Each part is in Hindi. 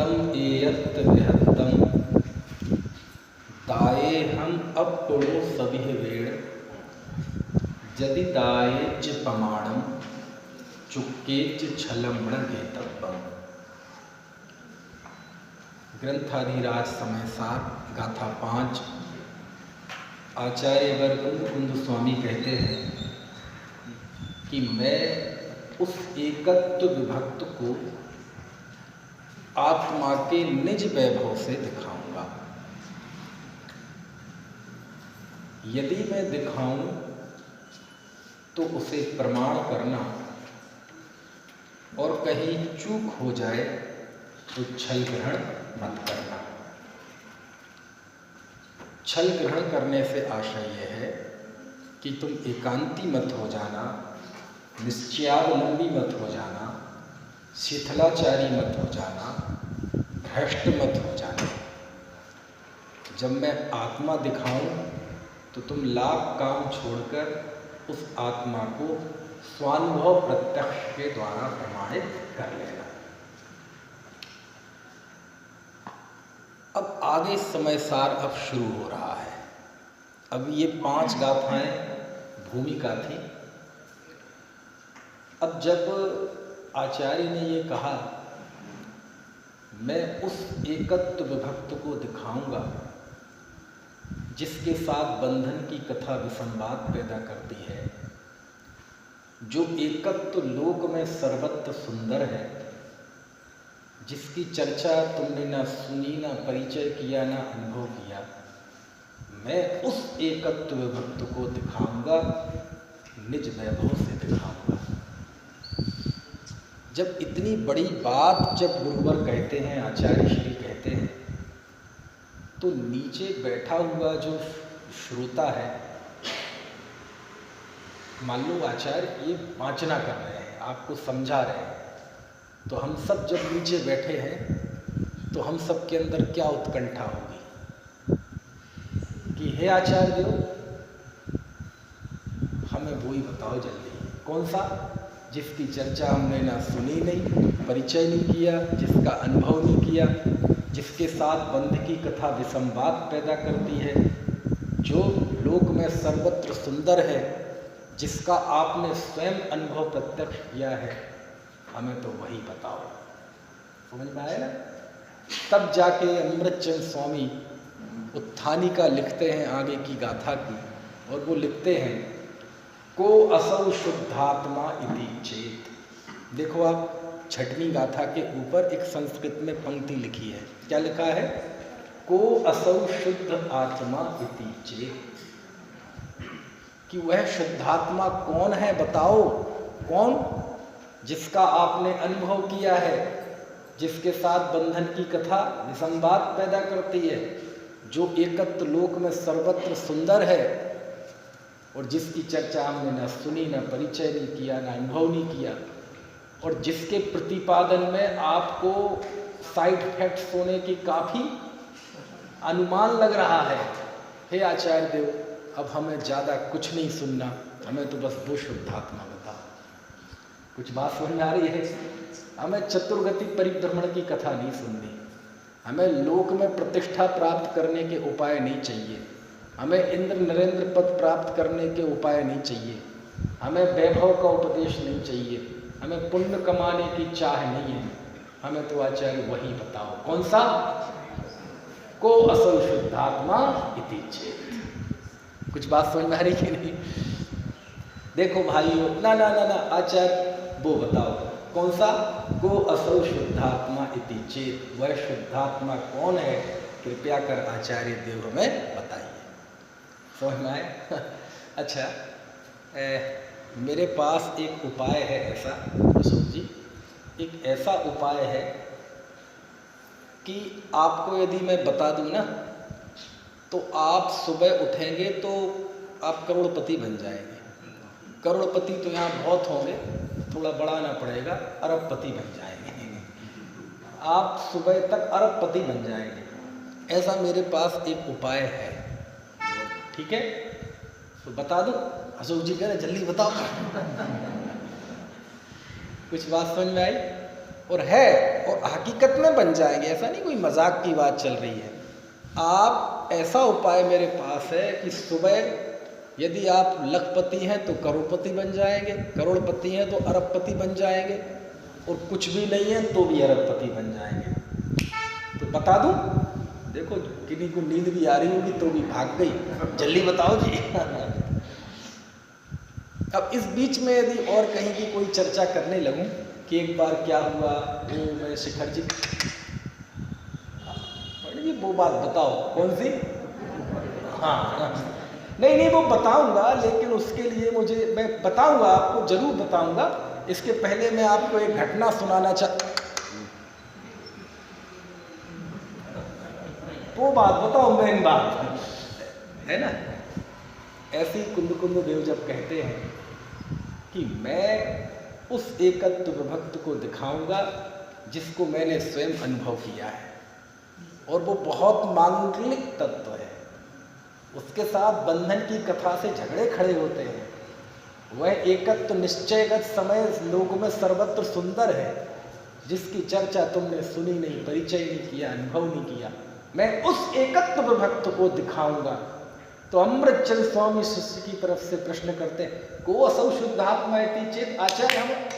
तम एयत विहत्तम दाये हम अब पढ़ो सभी वेड़ यदि दायेच प्रमाणम चुक्केच छलमण घेतव्यम। ग्रंथाधिराज समय सार गाथा 5। आचार्य वरकुंद कुंद स्वामी कहते हैं कि मैं उस एकत्व विभक्त को आत्मा के निज वैभव से दिखाऊंगा। यदि मैं दिखाऊं तो उसे प्रमाण करना और कहीं चूक हो जाए तो छल ग्रहण मत करना। छल ग्रहण करने से आशय यह है कि तुम एकांती मत हो जाना, निश्चयावलंबी मत हो जाना, शिथिलाचारी मत हो जाना, भ्रष्ट मत हो जाना। जब मैं आत्मा दिखाऊं तो तुम लाख काम छोड़कर उस आत्मा को स्वानुभव प्रत्यक्ष के द्वारा प्रमाणित कर लेना। अब आगे समय सार अब शुरू हो रहा है। अब ये 5 गाथाएं भूमिका थी। अब जब आचार्य ने ये कहा मैं उस एकत्व विभक्त को दिखाऊंगा जिसके साथ बंधन की कथा विसंवाद पैदा करती है, जो एकत्व लोक में सर्वत्र सुंदर है, जिसकी चर्चा तुमने ना सुनी, ना परिचय किया, ना अनुभव किया, मैं उस एकत्व विभक्त को दिखाऊंगा, निज वैभव से दिखाऊंगा। जब इतनी बड़ी बात जब गुरुवर कहते हैं, आचार्य श्री कहते हैं, तो नीचे बैठा हुआ जो श्रोता है, मान लो आचार्य ये वाचना कर रहे हैं, आपको समझा रहे हैं, तो हम सब जब नीचे बैठे हैं तो हम सब के अंदर क्या उत्कंठा होगी कि हे आचार्य देव, हमें वो ही बताओ जल्दी, कौन सा जिसकी चर्चा हमने ना सुनी नहीं, परिचय नहीं किया, जिसका अनुभव नहीं किया, जिसके साथ बंध की कथा विसंवाद पैदा करती है, जो लोक में सर्वत्र सुंदर है, जिसका आपने स्वयं अनुभव प्रत्यक्ष किया है, हमें तो वही बताओ। समझ में आया ना? तब जाके अमृतचंद स्वामी उत्थानिका लिखते हैं आगे की गाथा की, और वो लिखते हैं को असौ शुद्धात्मा इति चेत। देखो आप 6वीं गाथा के ऊपर एक संस्कृत में पंक्ति लिखी है, क्या लिखा है? को असौ शुद्ध आत्मा इति चेत, कि वह शुद्धात्मा कौन है बताओ। कौन? जिसका आपने अनुभव किया है, जिसके साथ बंधन की कथा विसंवाद पैदा करती है, जो एकत्व लोक में सर्वत्र सुंदर है, और जिसकी चर्चा हमने ना सुनी, ना परिचय नहीं किया, ना अनुभव नहीं किया, और जिसके प्रतिपादन में आपको साइड इफेक्ट्स होने की काफ़ी अनुमान लग रहा है। हे आचार्य देव, अब हमें ज़्यादा कुछ नहीं सुनना, हमें तो बस वो शुद्धात्मा बताओ। कुछ बात समझ में आ रही है? हमें चतुर्गति परिभ्रमण की कथा नहीं सुननी, हमें लोक में प्रतिष्ठा प्राप्त करने के उपाय नहीं चाहिए, हमें इंद्र नरेंद्र पद प्राप्त करने के उपाय नहीं चाहिए, हमें वैभव का उपदेश नहीं चाहिए, हमें पुण्य कमाने की चाह नहीं है, हमें तो आचार्य वही बताओ। कौन सा? को असौ शुद्धात्मा इति चेत। कुछ बात समझ में आ रही है नहीं? देखो भाइयों, ना ना ना ना आचार्य वो बताओ कौन सा? को असौ शुद्धात्मा इति चेत, वह शुद्धात्मा कौन है? कृपया कर आचार्य देव हमें बताइए। समझ में आए? अच्छा, मेरे पास एक उपाय है ऐसा, अशोक जी, एक ऐसा उपाय है कि आपको यदि मैं बता दूं ना, तो आप सुबह उठेंगे तो आप करोड़पति बन जाएंगे। करोड़पति तो यहाँ बहुत होंगे, थोड़ा बढ़ाना पड़ेगा, अरबपति बन जाएंगे। आप सुबह तक अरबपति बन जाएंगे। ऐसा मेरे पास एक उपाय है, ठीक है? तो बता दूं? अशोक जी कह रहे जल्दी बताओ। कुछ बात समझ में आई? और है, और हकीकत में बन जाएंगे। ऐसा नहीं कोई मजाक की बात चल रही है। आप ऐसा उपाय मेरे पास है कि सुबह यदि आप लखपति हैं तो करोड़पति बन जाएंगे, करोड़पति हैं तो अरबपति बन जाएंगे, और कुछ भी नहीं है तो भी अरबपति बन जाएंगे। तो बता दूं, देखो किन्हीं को नींद भी आ रही होगी तो भी भाग गई, जल्दी बताओ जी। अब इस बीच में यदि और कहीं की कोई चर्चा करने लगूं कि एक बार क्या हुआ, वो मैं शिखर जी, जी वो बात बताओ कौन सी? हाँ, नहीं वो बताऊंगा, लेकिन उसके लिए मैं बताऊंगा, आपको जरूर बताऊंगा। इसके पहले मैं आपको एक घटना सुनाना वो बात बताओ, मेन बात है ना। ऐसी कुंद देव जब कहते हैं कि मैं उस एकत्व विभक्त को दिखाऊंगा जिसको मैंने स्वयं अनुभव किया है, और वो बहुत मांगलिक तत्व है, उसके साथ बंधन की कथा से झगड़े खड़े होते हैं। वह एकत्व निश्चयगत समय लोक में सर्वत्र सुंदर है, जिसकी चर्चा तुमने सुनी नहीं, परिचय नहीं किया, अनुभव नहीं किया। मैं उस एकत्व विभक्त को दिखाऊंगा। तो अमृतचंद स्वामी शिष्य की तरफ से प्रश्न करते हैं, को असौ शुद्धात्मा इति चेत। आचार्य, हमें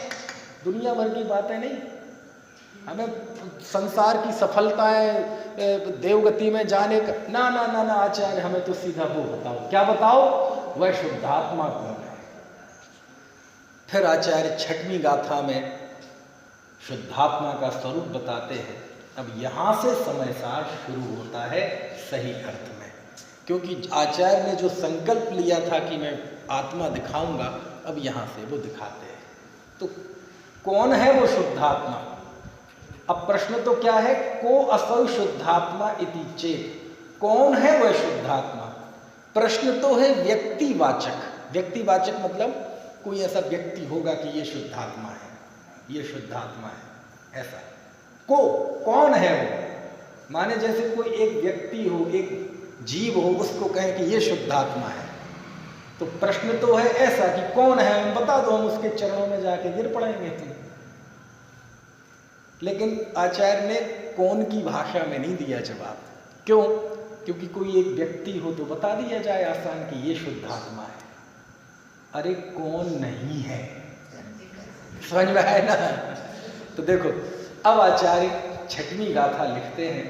दुनिया भर की बातें नहीं, हमें संसार की सफलताएं, देवगति में जाने का ना ना ना ना आचार्य, हमें तो सीधा वो बताओ। क्या बताओ? वह शुद्धात्मा कौन है? फिर आचार्य छठवीं गाथा में शुद्धात्मा का स्वरूप बताते हैं। अब यहाँ से समय सार शुरू होता है सही अर्थ में, क्योंकि आचार्य ने जो संकल्प लिया था कि मैं आत्मा दिखाऊंगा, अब यहाँ से वो दिखाते हैं। तो कौन है वो शुद्धात्मा? अब प्रश्न तो क्या है, को असौ शुद्धात्मा इति चेत, कौन है वह शुद्धात्मा? प्रश्न तो है व्यक्तिवाचक। व्यक्तिवाचक मतलब कोई ऐसा व्यक्ति होगा कि ये शुद्धात्मा है, ये शुद्धात्मा है, ऐसा। को कौन है वो? माने जैसे कोई एक व्यक्ति हो, एक जीव हो, उसको कहें कि ये शुद्धात्मा है। तो प्रश्न तो है ऐसा कि कौन है, हम बता दो, हम उसके चरणों में जाके गिर पड़ेंगे। लेकिन आचार्य ने कौन की भाषा में नहीं दिया जवाब। क्यों? क्योंकि कोई एक व्यक्ति हो तो बता दिया जाए आसान कि ये शुद्धात्मा है। अरे कौन नहीं है, समझ में आए ना? तो देखो, अब आचार्य छठवीं गाथा लिखते हैं,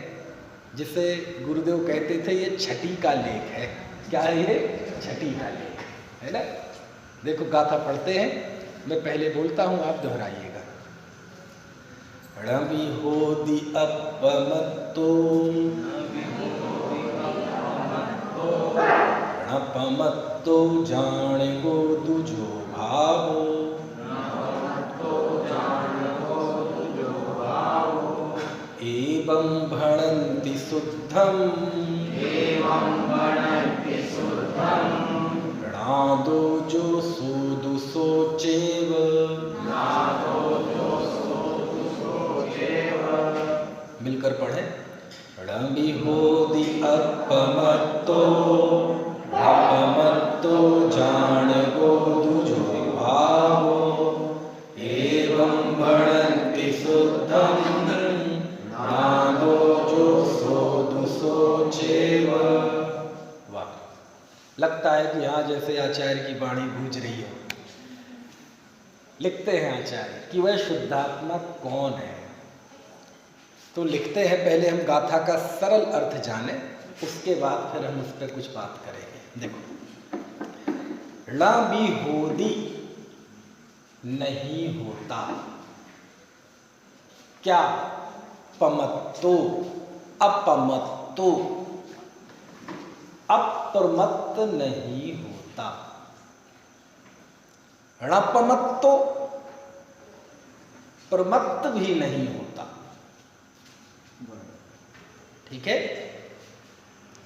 जिसे गुरुदेव कहते थे ये छठी का लेख है। क्या है ये? छठी का लेख है ना। देखो गाथा पढ़ते हैं, मैं पहले बोलता हूं, आप दोहराइएगा। णवि होदि अपमत्तो णपमत्तो जाणगो दुजो भावो एवं भणन्ति शुद्धं णादो जो सोदुसो चेव मिलकर पढ़ें। णवि होदि अपमत्तो अपमत्तो जाणगो दुजो भावो एवं भणन्ति शुद्धं नादो जो सोदुसो चेव। वाह, लगता है कि हाँ जैसे आचार्य की वाणी गूंज रही है। लिखते हैं आचार्य कि वह शुद्धात्मा कौन है। तो लिखते हैं, पहले हम गाथा का सरल अर्थ जाने, उसके बाद फिर हम उस पर कुछ बात करेंगे। देखो, णवि होदि नहीं होता, क्या? पमत्तो अपमत्तो, अप्रमत्त नहीं होता। णपमत्तो प्रमत्त भी नहीं होता। ठीक है,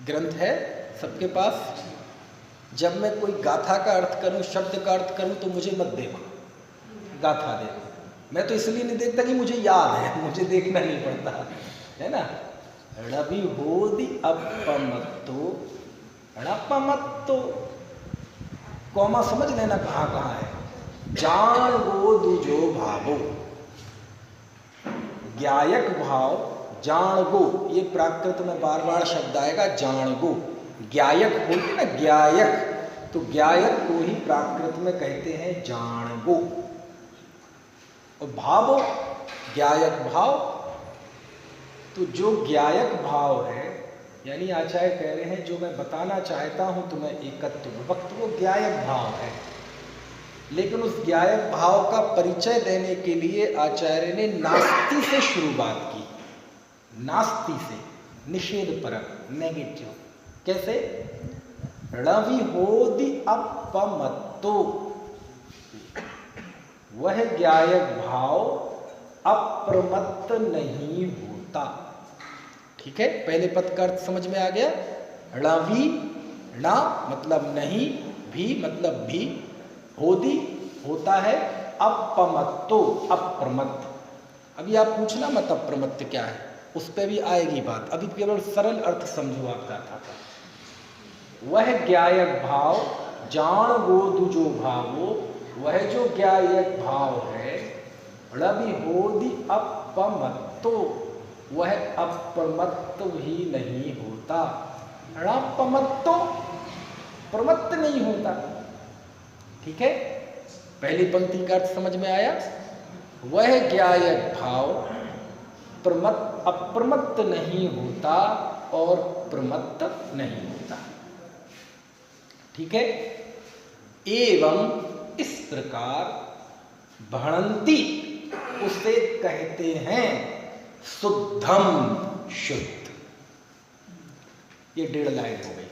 ग्रंथ है सबके पास। जब मैं कोई गाथा का अर्थ करूं, शब्द का अर्थ करूं, तो मुझे मत देखो, गाथा देखो। मैं तो इसलिए नहीं देखता कि मुझे याद है, मुझे देखना नहीं पड़ता है ना। णवि होदि अपमत्तो णपमत्तो, कौमा समझ लेना कहाँ कहाँ है। जान गो दुजो भावो, ज्ञायक भाव जाणगो, ये प्राकृत में बार बार शब्द आएगा जाणगो। ज्ञायक बोलते ना ज्ञायक, तो ज्ञायक को ही प्राकृत में कहते हैं जाणगो। और भाव ज्ञायक भाव, तो जो ज्ञायक भाव है, यानी आचार्य कह रहे हैं जो मैं बताना चाहता हूं तुम्हें एकत्व विभक्त, वो ज्ञायक भाव है। लेकिन उस ज्ञायक भाव का परिचय देने के लिए आचार्य ने नास्ति से शुरुआत की। नास्ति से, निषेध परक, नेगेटिव। कैसे? णविहोदि अपमत्तो, वह ज्ञायक भाव अप्रमत्त नहीं होता। ठीक है, पहले पद का अर्थ समझ में आ गया। णवि, न मतलब नहीं, भी मतलब भी, होदि होता है, अपमत्तो अप्रमत्त। अभी आप पूछना मत अप्रमत्त क्या है, उस पर भी आएगी बात, अभी केवल सरल अर्थ समझो आप गाथा का। वह ज्ञायक भाव जान गोदु जो भावो, वह जो ज्ञायक भाव है, णवि होदि अपमत्तो, वह अप्रमत्त भी नहीं होता। णपमत्तो, प्रमत्त नहीं होता। ठीक है, पहली पंक्ति का अर्थ समझ में आया। वह ज्ञायक भाव अप्रमत्त नहीं होता और प्रमत्त नहीं होता। ठीक है, एवं इस प्रकार भणंती, उसे कहते हैं शुद्धम, शुद्ध। ये 1.5 लाइन हो गई।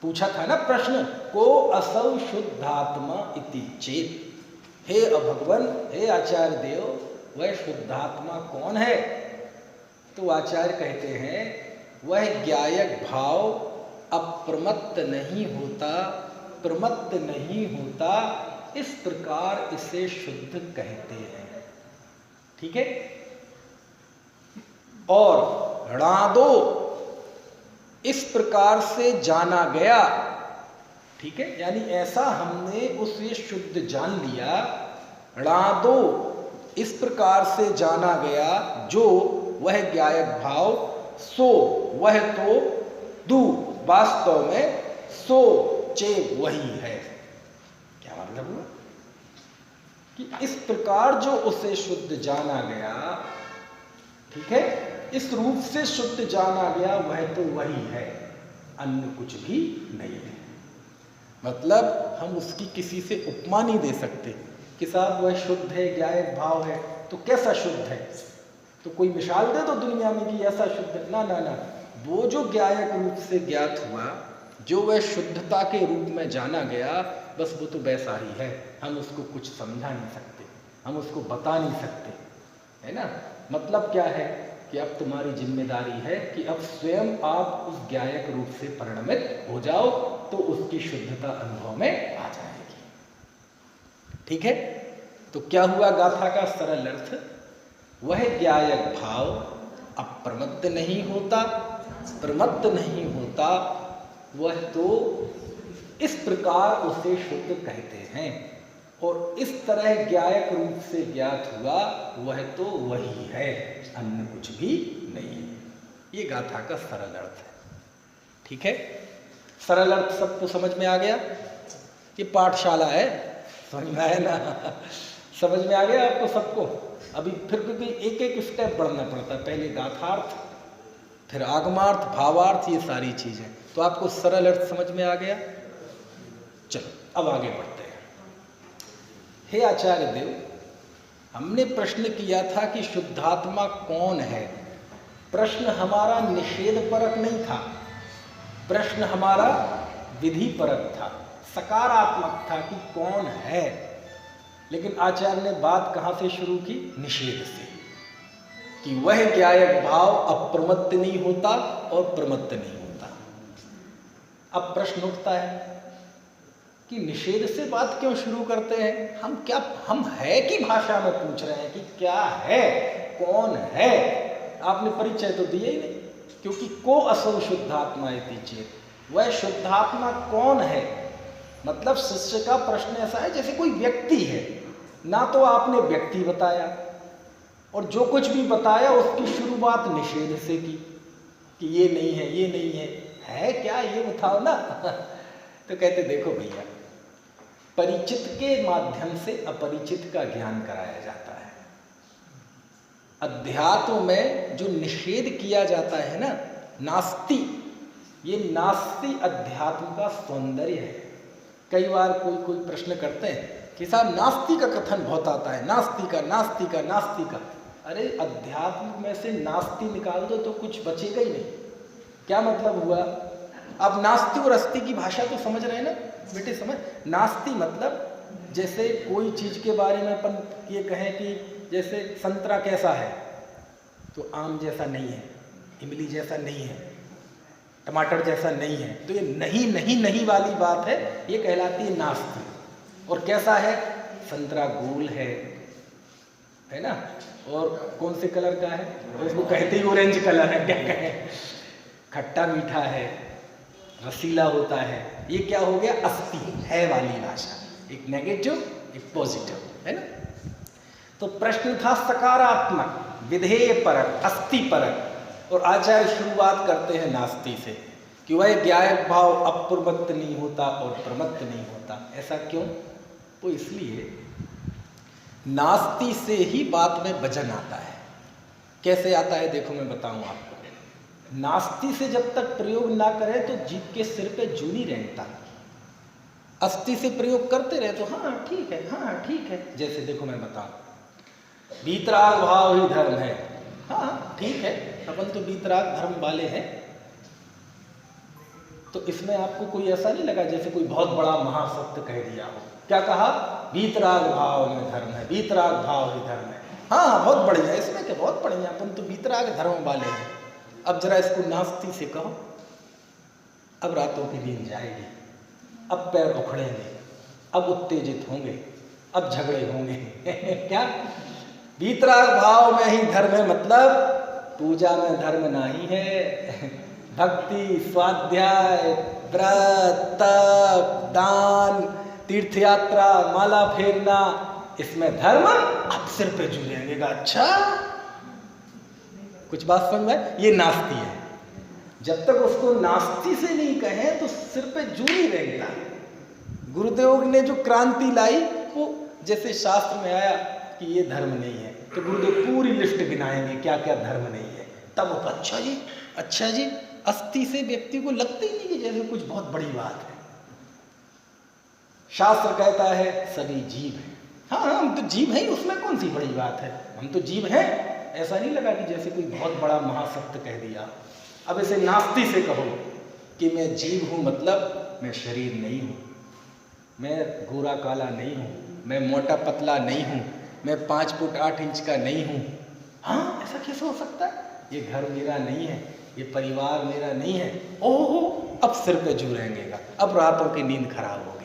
पूछा था ना प्रश्न, को असौ शुद्धात्मा इति चेत। हे भगवान, हे आचार्य देव, वह शुद्धात्मा कौन है? तो आचार्य कहते हैं वह ज्ञायक भाव अप्रमत्त नहीं होता, प्रमत्त नहीं होता, इस प्रकार इसे शुद्ध कहते हैं। ठीक है, और णादो, इस प्रकार से जाना गया। ठीक है, यानी ऐसा हमने उसे शुद्ध जान लिया। णादो, इस प्रकार से जाना गया जो वह ज्ञायक भाव, सो वह तो, दू वास्तव में, सो चे वही है। क्या मतलब हुआ कि इस प्रकार जो उसे शुद्ध जाना गया, ठीक है, इस रूप से शुद्ध जाना गया, वह तो वही है, अन्य कुछ भी नहीं है। मतलब हम उसकी किसी से उपमा नहीं दे सकते कि साहब वह शुद्ध है, ज्ञायक भाव है, तो कैसा शुद्ध है, तो कोई मिसाल दे दो दुनिया में कि ऐसा शुद्ध है। ना ना ना, वो जो ज्ञायक रूप से ज्ञात हुआ, जो वह शुद्धता के रूप में जाना गया, बस वो तो वैसा ही है। हम उसको कुछ समझा नहीं सकते, हम उसको बता नहीं सकते, है ना। मतलब क्या है कि अब तुम्हारी जिम्मेदारी है कि अब स्वयं आप उस ज्ञायक रूप से परिणमित हो जाओ, तो उसकी शुद्धता अनुभव में आ जाएगी। ठीक है, तो क्या हुआ गाथा का सरल अर्थ? वह ज्ञायक भाव अप्रमत्त नहीं होता, प्रमत्त नहीं होता, वह तो इस प्रकार उसे शुद्ध कहते हैं। और इस तरह ज्ञायक रूप से ज्ञात हुआ, वह तो वही है, अन्य कुछ भी नहीं है। ये गाथा का सरल अर्थ है। ठीक है, सरल अर्थ सबको समझ में आ गया? ये पाठशाला है, समझ में आया ना? समझ में आ गया आपको सबको? अभी फिर भी एक एक स्टेप बढ़ना पड़ता है, पहले गाथार्थ, फिर आगमार्थ, भावार्थ, ये सारी चीजें। तो आपको सरल अर्थ समझ में आ गया? चलो अब आगे बढ़ते हैं। हे आचार्य देव, हमने प्रश्न किया था कि शुद्धात्मा कौन है। प्रश्न हमारा निषेध परक नहीं था, प्रश्न हमारा विधि परक था, सकारात्मक था कि कौन है। लेकिन आचार्य ने बात कहाँ से शुरू की? निषेध से, कि वह ज्ञायक भाव अप्रमत्त नहीं होता और प्रमत्त नहीं होता। अब प्रश्न उठता है कि निषेध से बात क्यों शुरू करते हैं? हम है की भाषा में पूछ रहे हैं कि क्या है, कौन है। आपने परिचय तो दिया ही नहीं, क्योंकि को असौ शुद्धात्मा इति चेत, वह शुद्धात्मा कौन है। मतलब शिष्य का प्रश्न ऐसा है जैसे कोई व्यक्ति है, ना तो आपने व्यक्ति बताया और जो कुछ भी बताया उसकी शुरुआत निषेध से की कि ये नहीं है, ये नहीं है क्या ये बताओ ना। तो कहते देखो भैया, परिचित के माध्यम से अपरिचित का ज्ञान कराया जाता है। अध्यात्म में जो निषेध किया जाता है ना, नास्ति, ये नास्ति अध्यात्म का सौंदर्य है। कई बार कोई प्रश्न करते हैं कि साहब नास्ति का कथन बहुत आता है, नास्ति का। अरे अध्यात्म में से नास्ति निकाल दो तो कुछ बचेगा ही नहीं। क्या मतलब हुआ? अब नास्ति और अस्ति की भाषा तो समझ रहे हैं ना बेटे? समझ, नास्ति मतलब जैसे कोई चीज के बारे में अपन ये कहें कि जैसे संतरा कैसा है, तो आम जैसा नहीं है, इमली जैसा नहीं है, टमाटर जैसा नहीं है, तो ये नहीं वाली बात है, ये कहलाती है नास्ति। और कैसा है? संतरा गोल है ना, और कौन से कलर का है, उसको कहते ही ऑरेंज कलर है, क्या कहें, खट्टा मीठा है, रसीला होता है, ये क्या हो गया? अस्ति, है वाली भाषा, एक नेगेटिव एक पॉजिटिव, है ना। तो प्रश्न था सकारात्मक, विधेय परक, अस्थि परक, और आचार्य शुरुआत करते हैं नास्ति से कि वह ज्ञायक भाव अप्रमत्त नहीं होता और प्रमत्त नहीं होता। ऐसा क्यों? वो इसलिए नास्ति से ही बात में वजन आता है। कैसे आता है देखो मैं बताऊं आपको। नास्ति से जब तक प्रयोग ना करें तो जीभ के सिर पे जू नहीं रेंगता। अस्थि से प्रयोग करते रहे तो हाँ ठीक है, जैसे देखो मैं बताऊं, वीतराग भाव ही धर्म है, हाँ ठीक है, अपन तो वीतराग धर्म वाले हैं। तो इसमें आपको कोई ऐसा नहीं लगा जैसे कोई बहुत बड़ा महासत्य कह दिया हो। क्या कहा? वीतराग भाव में धर्म है, वीतराग भाव ही धर्म है। हाँ बहुत बढ़िया, इसमें क्या, बहुत बढ़िया, अपन तो वीतराग धर्म वाले हैं। अब जरा इसको नास्ति से कहो, अब रातों की नींद जाएगी, अब पैर उखड़ेंगे, अब उत्तेजित होंगे, अब झगड़े होंगे। क्या? वीतराग भाव में ही धर्म है, मतलब पूजा में धर्म नहीं है। भक्ति, स्वाध्याय, व्रत, तप, दान, तीर्थ यात्रा, माला फेरना, इसमें धर्म अब सिर पे जू रहेगा। अच्छा, कुछ बात समझ में? ये नास्ति है। जब तक उसको नास्ति से नहीं कहें तो सिर पे जू नहीं रहेगा। गुरुदेव ने जो क्रांति लाई, वो जैसे शास्त्र में आया कि ये धर्म नहीं है, तो गुरुदेव पूरी लिस्ट गिनाएंगे क्या क्या धर्म नहीं है। तब अच्छा जी, अस्थि से व्यक्ति को लगता ही नहीं कि जैसे कुछ बहुत बड़ी बात है। शास्त्र कहता है सभी जीव है, हाँ हम तो जीव हैं, उसमें कौन सी बड़ी बात है, हम तो जीव हैं। ऐसा नहीं लगा कि जैसे कोई बहुत बड़ा महासत्य कह दिया। अब इसे नास्ति से कहो कि मैं जीव हूँ, मतलब मैं शरीर नहीं हूँ, मैं गोरा काला नहीं हूँ, मैं मोटा पतला नहीं हूँ, मैं 5 फुट 8 इंच का नहीं हूँ। हाँ ऐसा कैसे हो सकता है? ये घर मेरा नहीं है, ये परिवार मेरा नहीं है। ओहो, अब सिर पे जू रहेंगेगा, अब रातों की नींद खराब होगी।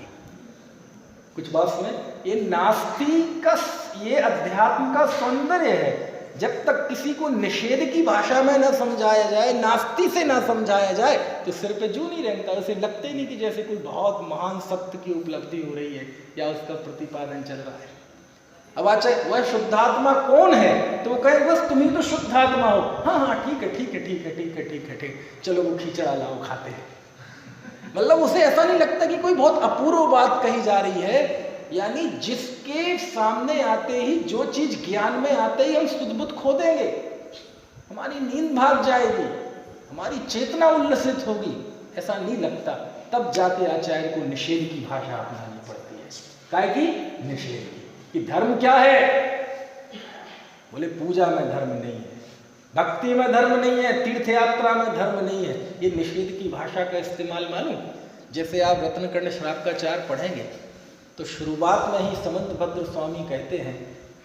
कुछ बात सुने, ये नास्ति का, ये अध्यात्म का सौंदर्य है। जब तक किसी को निषेध की भाषा में न समझाया जाए, नास्ति से ना समझाया जाए, तो सिर पे जू नहीं रहता। उसे लगते ही नहीं कि जैसे कोई बहुत महान सत्य की उपलब्धि हो रही है या उसका प्रतिपादन चल रहा है। अब अच्छा, वह शुद्धात्मा कौन है? तो वो कहे बस तुम ही तो शुद्धात्मा हो। हाँ ठीक है, चलो वो खिचड़ा लाओ, खाते हैं। मतलब उसे ऐसा नहीं लगता कि कोई बहुत अपूर्व बात कही जा रही है। यानी जिसके सामने आते ही, जो चीज ज्ञान में आते ही हम सुध-बुध खो देंगे, हमारी नींद भाग जाएगी, हमारी चेतना उल्लसित होगी, ऐसा नहीं लगता। तब जाके आचार्य को निषेध की भाषा अपनानी पड़ती है। काहे की? निषेध की। कि धर्म क्या है? बोले पूजा में धर्म नहीं है, भक्ति में धर्म नहीं है, तीर्थ यात्रा में धर्म नहीं है। ये निषेध की भाषा का इस्तेमाल मालूम? जैसे आप रत्नकर्ण श्रावकाचार्य पढ़ेंगे तो शुरुआत में ही समंतभद्र स्वामी कहते हैं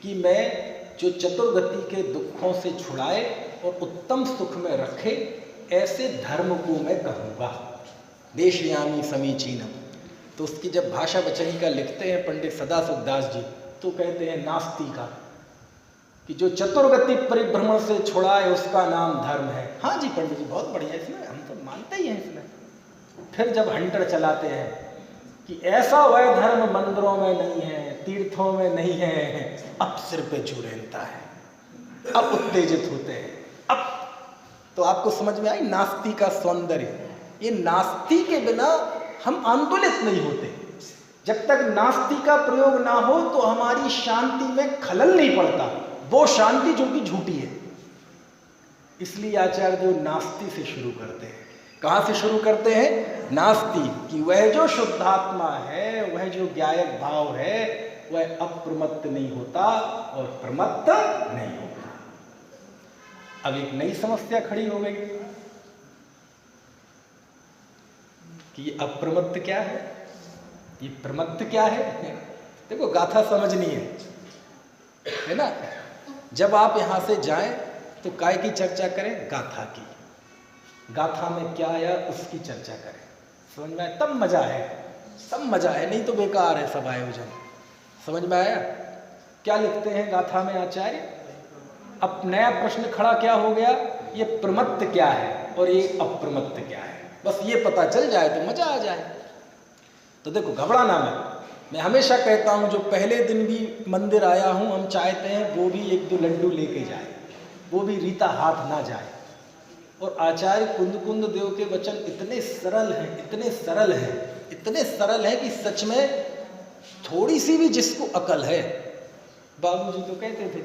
कि मैं जो चतुर्गति के दुखों से छुड़ाए और उत्तम सुख में रखे, ऐसे धर्म को मैं कहूँगा। देशयामी समीचीनम। तो उसकी जब भाषा वचनिका लिखते हैं पंडित सदाशिव दास जी, तो कहते हैं नास्ति का, कि जो चतुर्गति परिभ्रमण से छुड़ाए उसका नाम धर्म है। हाँ जी पंडित जी, बहुत बढ़िया, इसमें हम तो मानते ही हैं इसमें। फिर जब हंटर चलाते हैं कि ऐसा वह धर्म मंदिरों में नहीं है, तीर्थों में नहीं है, अब सिर पे जू रेंगता है। अब उत्तेजित होते हैं। अब तो आपको समझ में आई नास्ती का सौंदर्य। ये नास्ती के बिना हम आंदोलित नहीं होते। जब तक नास्ती का प्रयोग ना हो तो हमारी शांति में खलल नहीं पड़ता, वो शांति जो कि झूठी है। इसलिए आचार्य जो नास्ती से शुरू करते हैं। कहाँ से शुरू करते हैं? नास्ती कि वह जो शुद्धात्मा है, वह जो ज्ञायक भाव है, वह अप्रमत्त नहीं होता और प्रमत्त नहीं होता। अब एक नई समस्या खड़ी हो गई कि अप्रमत्त क्या है, ये प्रमत्त क्या है। देखो गाथा समझनी है ना। जब आप यहां से जाएं तो काय की चर्चा करें? गाथा की। गाथा में क्या आया उसकी चर्चा करें, समझ में आया? तब मजा है, सब मजा है, नहीं तो बेकार है सब आयोजन। समझ में आया? क्या लिखते हैं गाथा में आचार्य? अब नया प्रश्न खड़ा क्या हो गया, ये प्रमत्त क्या है और ये अप्रमत्त क्या है। बस ये पता चल जाए तो मजा आ जाए। तो देखो घबराना मैं हमेशा कहता हूं जो पहले दिन भी मंदिर आया हूं, हम चाहते हैं वो भी एक दो लड्डू लेके जाए, वो भी रीता हाथ ना जाए। और आचार्य कुंद देव के वचन इतने सरल हैं, इतने सरल हैं, इतने सरल हैं कि सच में थोड़ी सी भी जिसको अकल है, बाबूजी तो कहते थे,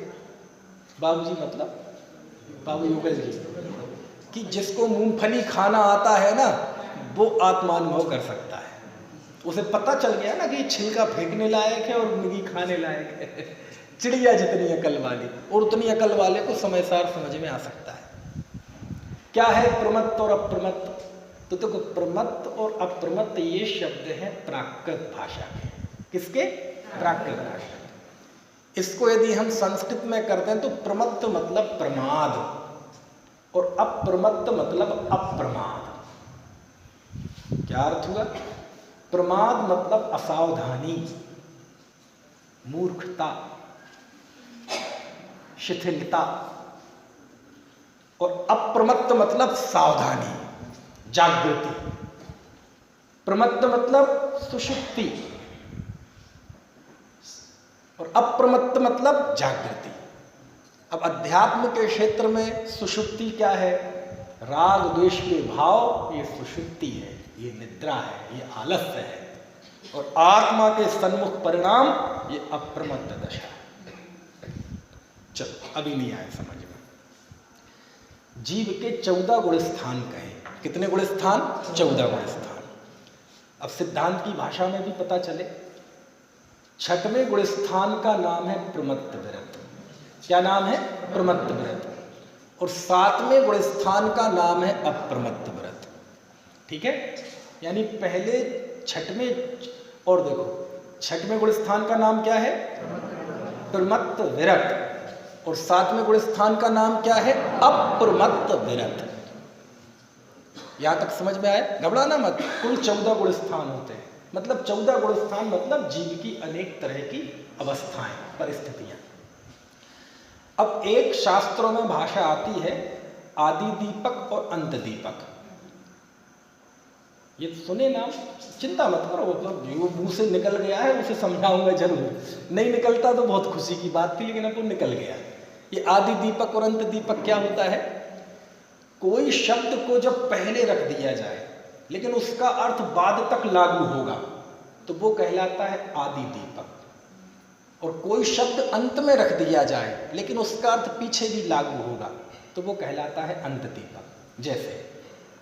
बाबूजी मतलब बाबू युगल जी, कि जिसको मूंगफली खाना आता है ना वो आत्मानुभव कर सकता है। उसे पता चल गया ना कि छिलका फेंकने लायक है और मुर्गी खाने लायक है। चिड़िया जितनी अकल वाली और उतनी अकल वाले को समय सार समझ में आ सकता है। क्या है प्रमत्त और अप्रमत्त? तो देखो प्रमत्त और अप्रमत्त ये शब्द हैं प्राकृत भाषा के। किसके? प्राकृत भाषा के। इसको यदि हम संस्कृत में करते हैं तो प्रमत्त मतलब प्रमाद और अप्रमत्त मतलब अप्रमाद। क्या अर्थ हुआ? प्रमाद मतलब असावधानी, मूर्खता, शिथिलता, और अप्रमत्त मतलब सावधानी, जागृति। प्रमत्त मतलब सुषुप्ति और अप्रमत्त मतलब जागृति। अब अध्यात्म के क्षेत्र में सुषुप्ति क्या है? राग द्वेष के भाव, ये सुषुप्ति है, ये निद्रा है, ये आलस्य है। और आत्मा के सन्मुख परिणाम ये अप्रमत्त दशा है। चलो अभी नहीं आए समझ में। जीव के 14 गुण स्थान कहे। कितने गुण स्थान? 14 गुण स्थान। अब सिद्धांत की भाषा में भी पता चले। 6वें गुण स्थान का नाम है प्रमत्त विरत। क्या नाम है? प्रमत्त विरत। और 7वें गुण स्थान का नाम है अप्रमत्त विरत। ठीक है, यानी पहले 6वें, और देखो 6वें गुण स्थान का नाम क्या है? प्रमत्त विरत। और 7वें गुण स्थान का नाम क्या है? अप्रमत्त विरत। यहां तक समझ में आए? घबराना मत। कुल 14 गुण स्थान होते हैं। मतलब 14 गुण स्थान मतलब जीव की अनेक तरह की अवस्थाएं, परिस्थितियां। अब एक शास्त्रों में भाषा आती है आदि दीपक और अंत दीपक। ये सुने नाम, चिंता मत करो, मतलब जो मुंह से निकल गया है उसे समझाऊंगा जरूर। नहीं निकलता तो बहुत खुशी की बात थी, लेकिन अब वो निकल गया। ये आदि दीपक और अंत दीपक क्या होता है? कोई शब्द को जब पहले रख दिया जाए लेकिन उसका अर्थ बाद तक लागू होगा तो वो कहलाता है आदि दीपक। और कोई शब्द अंत में रख दिया जाए लेकिन उसका अर्थ पीछे भी लागू होगा तो वो कहलाता है अंत दीपक। जैसे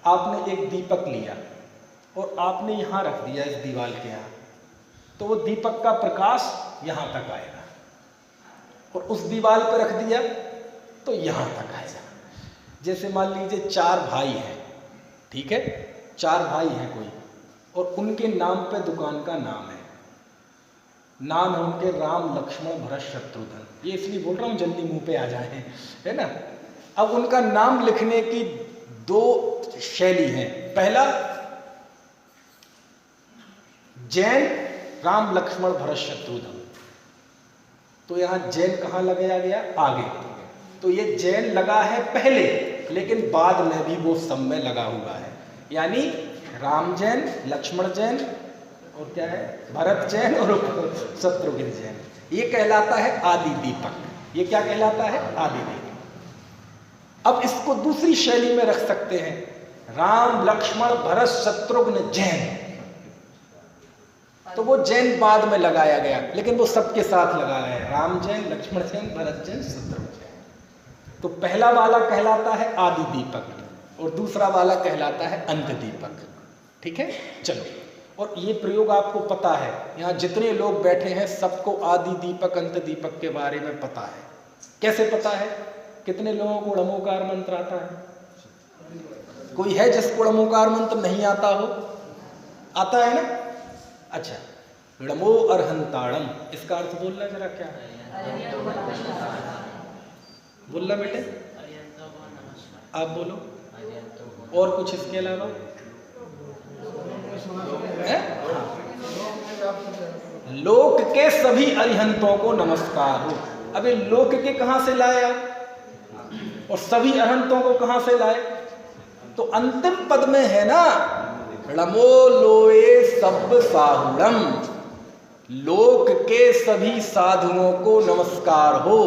आपने एक दीपक लिया और आपने यहाँ रख दिया इस दीवार के यहाँ, तो वो दीपक का प्रकाश यहाँ तक आएगा। और उस दीवार पर रख दिया तो यहाँ तक आएगा। जैसे मान लीजिए 4 भाई हैं, ठीक है, 4 भाई हैं कोई, और उनके नाम पे दुकान का नाम है। नाम है उनके राम, लक्ष्मण, भरत, शत्रुघ्न। ये इसलिए बोल रहा हूँ जल्दी मुंह पे आ जाए, है ना। अब उनका नाम लिखने की 2 शैली है। पहला जैन, राम, लक्ष्मण, भरत, शत्रुघ्न। तो यहां जैन कहां लगाया गया? आगे। तो ये जैन लगा है पहले, लेकिन बाद में भी वो सब में लगा हुआ है। यानी राम जैन, लक्ष्मण जैन, और क्या है, भरत जैन और शत्रुघ्न जैन। ये कहलाता है आदि दीपक। ये क्या कहलाता है? आदि दीपक। अब इसको दूसरी शैली में रख सकते हैं, राम लक्ष्मण भरत शत्रुघ्न जैन, तो वो जैन बाद में लगाया गया, लेकिन वो सबके साथ लगाया है, राम जैन, लक्ष्मण जैन, भरत जैन, शत्रुघ्न जैन। तो पहला वाला कहलाता है आदि दीपक और दूसरा वाला कहलाता है अंत दीपक। ठीक है, चलो। और ये प्रयोग आपको पता है, यहाँ जितने लोग बैठे हैं सबको आदि दीपक अंत दीपक के बारे में पता है। कैसे पता है? कितने लोगों को णमोकार मंत्र आता है? कोई है जिसको णमोकार मंत्र नहीं आता हो? आता है ना? अच्छा, णमो अर्हंताणम, इसका अर्थ बोलना जरा क्या है? बोलना बेटे, आप बोलो। और कुछ इसके अलावा? लोक के सभी अरिहंतों को नमस्कार हो। अबे लोक के कहां से लाए आप? और सभी अरिहंतों को कहां से लाए? तो अंतिम पद में है ना, णमो लोए सब साहुणम, लोक के सभी साधुओं को नमस्कार हो।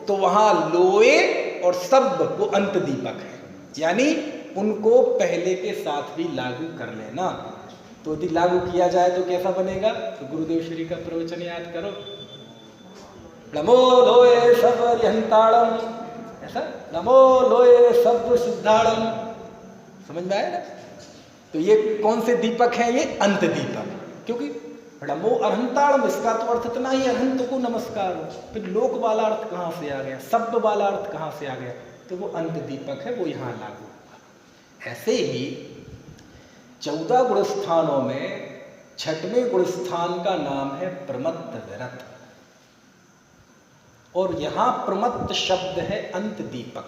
तो वहां लोए और सब वो अंत दीपक है, यानी उनको पहले के साथ भी लागू कर लेना। तो यदि लागू किया जाए तो कैसा बनेगा? तो गुरुदेव श्री का प्रवचन याद करो, नमो लोए सब अरिहंताणम, ऐसा नमो लोए सब सिद्धाणम। समझ में आया ना? तो ये कौन से दीपक हैं? ये अंत दीपक, क्योंकि नमो अरहंताणम इसका तो अर्थ इतना ही अरहंत को नमस्कार हो। फिर लोक वाला अर्थ कहाँ से आ गया? शब्द वाला अर्थ कहाँ से आ गया? तो वो अंत दीपक है, वो यहाँ लागू होगा। ऐसे ही 14 गुण स्थानों में 6वें गुण स्थान का नाम है प्रमत्त विरत, और यहाँ प्रमत्त शब्द है अंत दीपक,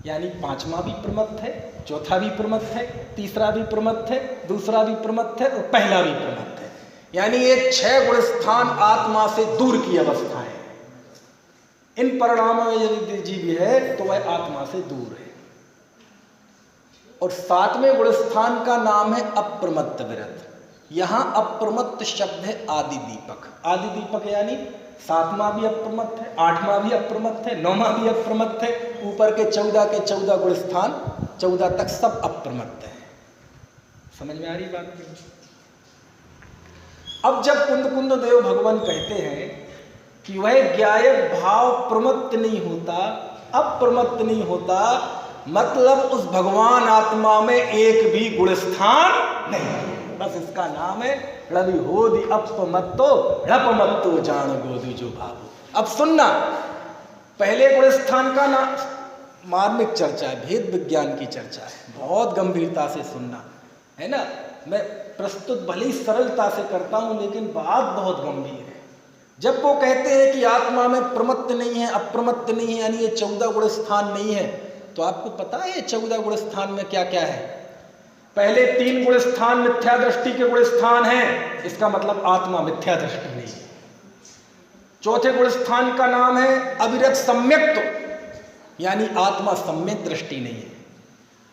यानी 5वां भी प्रमत्त है, चौथा भी प्रमत्त है, तीसरा भी प्रमत्त है, दूसरा भी प्रमत्त है और पहला भी प्रमत्त है। यानी ये 6 गुण स्थान आत्मा से दूर की अवस्था है। इन परिणामों में यदि जीव है तो वह आत्मा से दूर है। और 7वें गुण स्थान का नाम है अप्रमत्त विरत। यहां अप्रमत्त शब्द है आदि दीपक। आदि दीपक यानी 7वां भी अप्रमत्त है, 8वां भी अप्रमत्त है, 9वां भी अप्रमत्त है, ऊपर के 14 गुण स्थान 14 तक सब अप्रमत्त है। समझ में आ रही बात? अब जब कुंद देव भगवान कहते हैं कि वह ज्ञायक भाव प्रमत्त नहीं होता, अप्रमत्त नहीं होता, मतलब उस भगवान आत्मा में एक भी गुण स्थान नहीं, बस इसका नाम है रवि होदि अपमत्तो ढपमत्तो जान गोदु जो भावो। अब सुनना, पहले गुण स्थान का नाम मार्मिक चर्चा है, भेद विज्ञान की चर्चा है, बहुत गंभीरता से सुनना है ना। मैं प्रस्तुत भले ही सरलता से करता हूं, लेकिन बात बहुत गंभीर है। जब वो कहते हैं कि आत्मा में प्रमत्त नहीं है, अप्रमत्त नहीं है, यानी ये 14 गुण स्थान नहीं है, तो आपको पता है 14 गुण स्थान में क्या क्या है? पहले 3 गुण स्थान मिथ्या दृष्टि के गुण स्थान हैं, इसका मतलब आत्मा मिथ्या दृष्टि नहीं है। चौथे गुण स्थान का नाम है अविरत सम्यक्त्व, यानी आत्मा सम्यक दृष्टि नहीं है।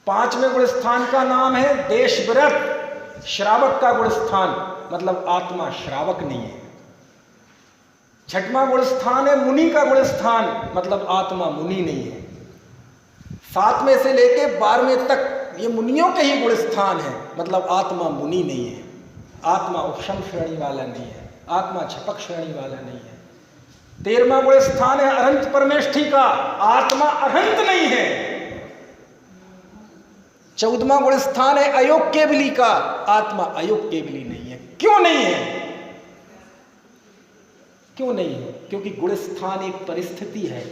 5वें गुण स्थान का नाम है देश विरत, श्रावक का गुण स्थान, मतलब आत्मा श्रावक नहीं है। 6वां गुण स्थान है मुनि का गुण स्थान, मतलब आत्मा मुनि नहीं है। 7वें से लेके 12वें तक ये मुनियों के ही गुण स्थान है, मतलब आत्मा मुनि नहीं है। आत्मा उपशम श्रेणी वाला नहीं है, आत्मा छपक श्रेणी वाला नहीं है। 13वां गुण स्थान है अरहंत परमेष्ठी का, आत्मा अरहंत नहीं है। 14वां गुण स्थान है अयोग केवली का, आत्मा अयोग केवली नहीं है। क्यों नहीं है? क्यों नहीं है? क्योंकि गुण स्थान एक परिस्थिति है।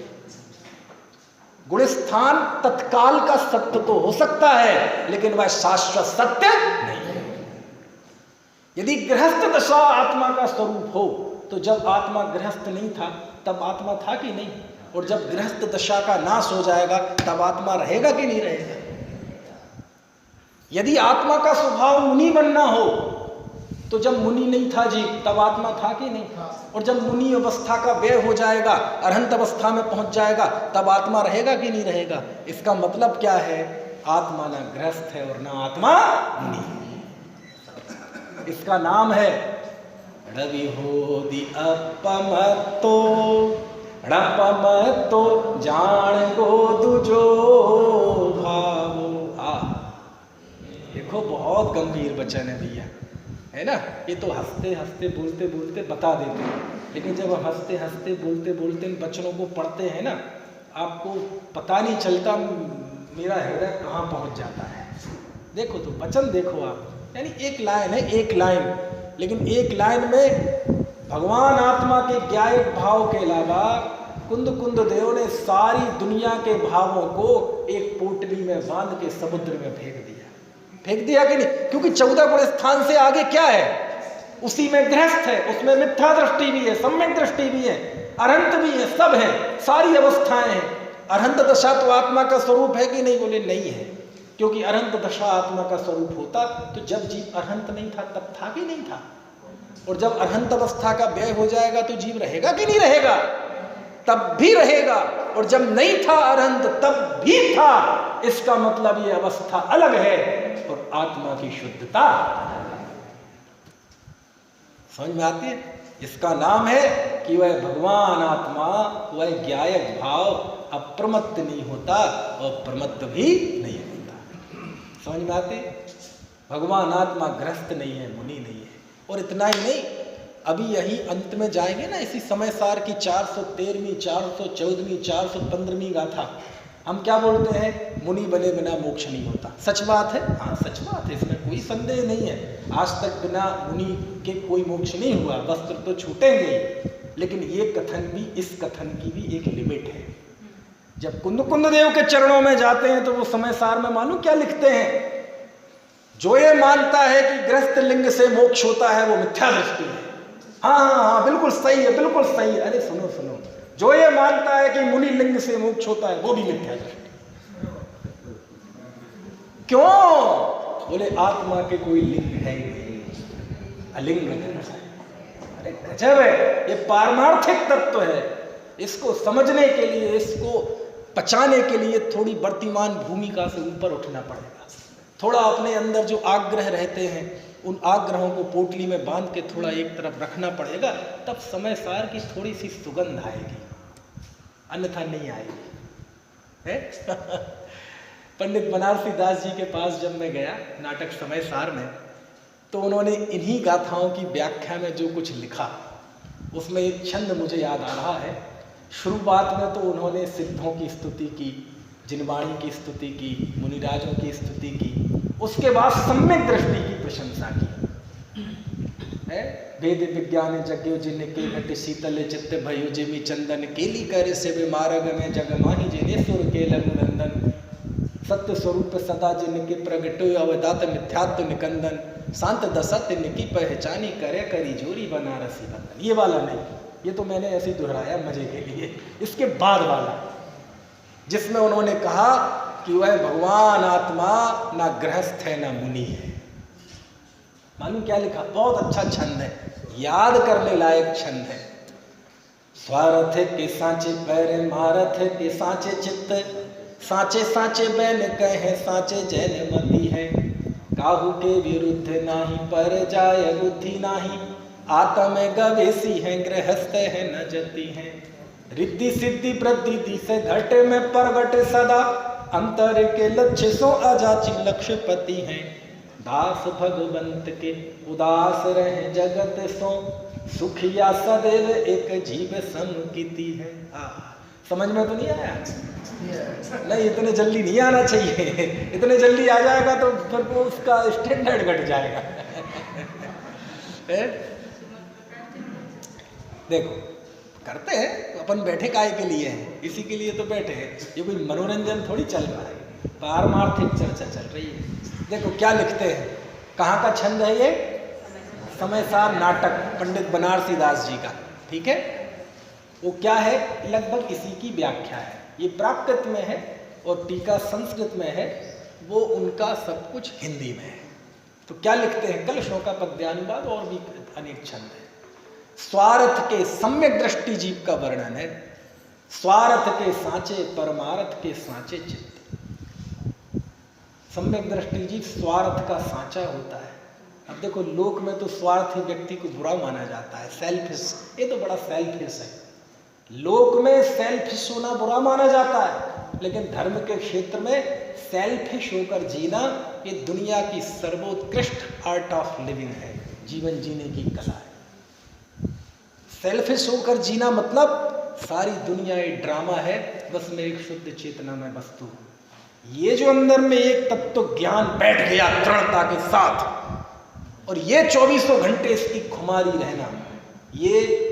गुण स्थान तत्काल का सत्य तो हो सकता है, लेकिन वह शाश्वत सत्य नहीं है। यदि गृहस्थ दशा आत्मा का स्वरूप हो, तो जब आत्मा गृहस्थ नहीं था तब आत्मा था कि नहीं? और जब गृहस्थ दशा का नाश हो जाएगा तब आत्मा रहेगा कि नहीं रहेगा? यदि आत्मा का स्वभाव मुनि बनना हो, तो जब मुनि नहीं था जीव तब आत्मा था कि नहीं? और जब मुनि अवस्था का व्यय हो जाएगा, अरहंत अवस्था में पहुंच जाएगा, तब आत्मा रहेगा कि नहीं रहेगा? इसका मतलब क्या है? आत्मा ना गृहस्थ है और ना आत्मा मुनि है। इसका नाम है रवि होदि अपमत्तो ड़पम तो जान गो दुजो भावो। देखो बहुत गंभीर वचन है भैया, है ना। ये तो हंसते हंसते बोलते बोलते बता देते हैं, लेकिन जब हम हंसते हंसते बोलते बोलते इन वचनों को पढ़ते हैं ना, आपको पता नहीं चलता मेरा हृदय कहाँ पहुँच जाता है। देखो तो वचन देखो आप, यानी एक लाइन है, एक लाइन, लेकिन एक लाइन में भगवान आत्मा के ज्ञायक भाव के अलावा कुंद कुंद देव ने सारी दुनिया के भावों को एक पोटली में बांध के समुद्र में फेंक दिया कि नहीं? क्योंकि 14 गुण स्थान से आगे क्या है? उसी में गृहस्थ है, उसमें मिथ्या दृष्टि भी है, सम्यक दृष्टि भी है, अरहंत भी है, सब है, सारी अवस्थाएं हैं। अरहंत दशा तो आत्मा का स्वरूप है कि नहीं? बोले नहीं है, क्योंकि अरहंत दशा आत्मा का स्वरूप होता तो जब जीव अरहंत नहीं था तब था कि नहीं था? और जब अरहंत अवस्था का व्यय हो जाएगा तो जीव रहेगा कि नहीं रहेगा? तब भी रहेगा। और जब नहीं था अरहंत तब भी था। इसका मतलब ये अवस्था अलग है और आत्मा की शुद्धता समझ में आती है? इसका नाम है कि वह भगवान आत्मा, वह ज्ञायक भाव अप्रमत्त नहीं होता और प्रमत्त भी नहीं होता। समझ में आती है? भगवान आत्मा ग्रस्त नहीं है, मुनि नहीं है। और इतना ही नहीं, अभी यही अंत में जाएंगे ना, इसी समय सार की 413वीं 414वीं 415वीं गाथा, हम क्या बोलते हैं? मुनि बने बिना मोक्ष नहीं होता। सच बात है, हाँ सच बात है, इसमें कोई संदेह नहीं है। आज तक बिना मुनि के कोई मोक्ष नहीं हुआ, वस्त्र तो छूटेंगे ही। लेकिन ये कथन भी, इस कथन की भी एक लिमिट है। जब कुंद कुंद देव के चरणों में जाते हैं तो वो समय सार में मालूम क्या लिखते हैं? जो ये मानता है कि गृहस्थ लिंग से मोक्ष होता है वो मिथ्या दृष्टि है। हाँ हाँ हाँ, बिल्कुल सही है, बिल्कुल सही है। अरे सुनो सुनो, जो ये मानता है कि मुनि लिंग से मोक्ष होता है वो भी मिथ्या दृष्टि। क्यों? बोले आत्मा के कोई लिंग है ही नहीं, अलिंग है। अरे गजब है, ये पारमार्थिक तत्व है। इसको समझने के लिए, इसको पचाने के लिए थोड़ी वर्तमान भूमिका से ऊपर उठना पड़ेगा। थोड़ा अपने अंदर जो आग्रह रहते हैं उन आग्रहों को पोटली में बांध के थोड़ा एक तरफ रखना पड़ेगा, तब समय सार की थोड़ी सी सुगंध आएगी, अन्यथा नहीं आएगी। है? पंडित बनारसी दास जी के पास जब मैं गया नाटक समय सार में, तो उन्होंने इन्हीं गाथाओं की व्याख्या में जो कुछ लिखा, उसमें एक छंद मुझे याद आ रहा है। शुरुआत में तो उन्होंने सिद्धों की स्तुति की, जिनवाणी की स्तुति की, मुनिराजों की स्तुति की, उसके बाद सम्यक दृष्टि की प्रशंसा की। है? वेद विज्ञान यज्ञ जिन के घट शीतल चित्त भयो जिमि चंदन केली करे से मार्ग में जगमाही जिने सुर के लघुनंदन सत्य स्वरूप सदा जिनके प्रगटो अवदात मिथ्यात्व निकंदन शांत दसत्य निकी पहचानी करे करी जोरी बनारसी बंधन। ये वाला नहीं, ये तो मैंने ऐसे दोहराया मजे के लिए। इसके बाद वाला जिसमें उन्होंने कहा कि वह भगवान आत्मा ना गृहस्थ है ना मुनि है। मालूम क्या लिखा? बहुत अच्छा छंद है, याद करने लायक छंद है। स्वार्थ के सांचे पैर मारथ के सांचे चित्त सांचे सांचे बैन कहे सांचे जैन मती है काहू के विरुद्ध नाही पर जाय बुद्धि नाही आत्म गवेशी है गृहस्थ है न जती है रिद्धि सिद्धि वृद्धि से घटे में प्रगट सदा अंतर के लक्ष्य सो अजाची लक्ष्यपति हैं दास भगवंत के उदास रहे जगत सो सुखिया सदैव एक जीव समकीति है। समझ में तो नहीं आया? नहीं, इतने जल्दी नहीं आना चाहिए। इतने जल्दी आ जाएगा तो फिर वो उसका स्टैंडर्ड घट जाएगा। देखो करते हैं अपन, बैठे काय के लिए हैं, इसी के लिए तो बैठे हैं। ये कोई मनोरंजन थोड़ी चल रहा है, पारमार्थिक चर्चा चल रही है। देखो क्या लिखते हैं, कहाँ का छंद है ये? समय सार नाटक, पंडित बनारसी दास जी का। ठीक है, वो क्या है? लगभग इसी की व्याख्या है। ये प्राकृत में है और टीका संस्कृत में है, वो उनका सब कुछ हिंदी में है। तो क्या लिखते हैं? कलशों का पद्यानुवाद और भी अनेक छंद है। स्वार्थ के सम्यक दृष्टि जीव का वर्णन है। स्वार्थ के सांचे परमार्थ के सांचे चित्त। सम्यक दृष्टि जीव स्वार्थ का सांचा होता है। अब देखो लोक में तो स्वार्थी व्यक्ति को बुरा माना जाता है, सेल्फिश, ये तो बड़ा सेल्फिश है, लोक में सेल्फिश होना बुरा माना जाता है, लेकिन धर्म के क्षेत्र में सेल्फिश होकर जीना ये दुनिया की सर्वोत्कृष्ट आर्ट ऑफ लिविंग है, जीवन जीने की कला है। सेल्फिश होकर जीना मतलब सारी दुनिया एक ड्रामा है, बस मैं एक शुद्ध चेतना में वस्तु हूं। ये जो अंदर में एक तत्व ज्ञान बैठ गया दृढ़ता के साथ, और ये 24 घंटे इसकी खुमारी रहना, ये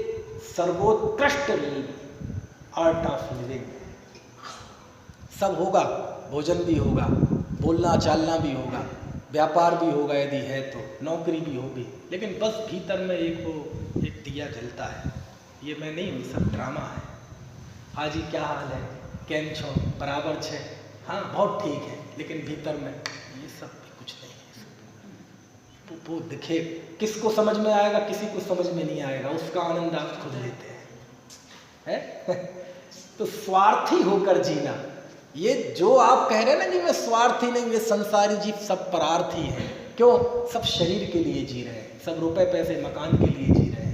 सर्वोत्कृष्ट आर्ट ऑफ लिविंग। सब होगा, भोजन भी होगा, बोलना चालना भी होगा, व्यापार भी होगा यदि है तो, नौकरी भी होगी, लेकिन बस भीतर में एक दिया जलता है। ये मैं नहीं हूँ, सब ड्रामा है। हाँ जी, क्या हाल है, कैम छो, बराबर छे, हाँ बहुत ठीक है, लेकिन भीतर में ये सब भी कुछ नहीं है। वो दिखे, किसको समझ में आएगा, किसी को समझ में नहीं आएगा, उसका आनंद आप खुद लेते हैं, है? तो स्वार्थी होकर जीना, ये जो आप कह रहे हैं ना कि मैं स्वार्थी नहीं, ये संसारी जीव सब परार्थी हैं। क्यों? सब शरीर के लिए जी रहे हैं, सब रुपए पैसे मकान के लिए जी रहे हैं।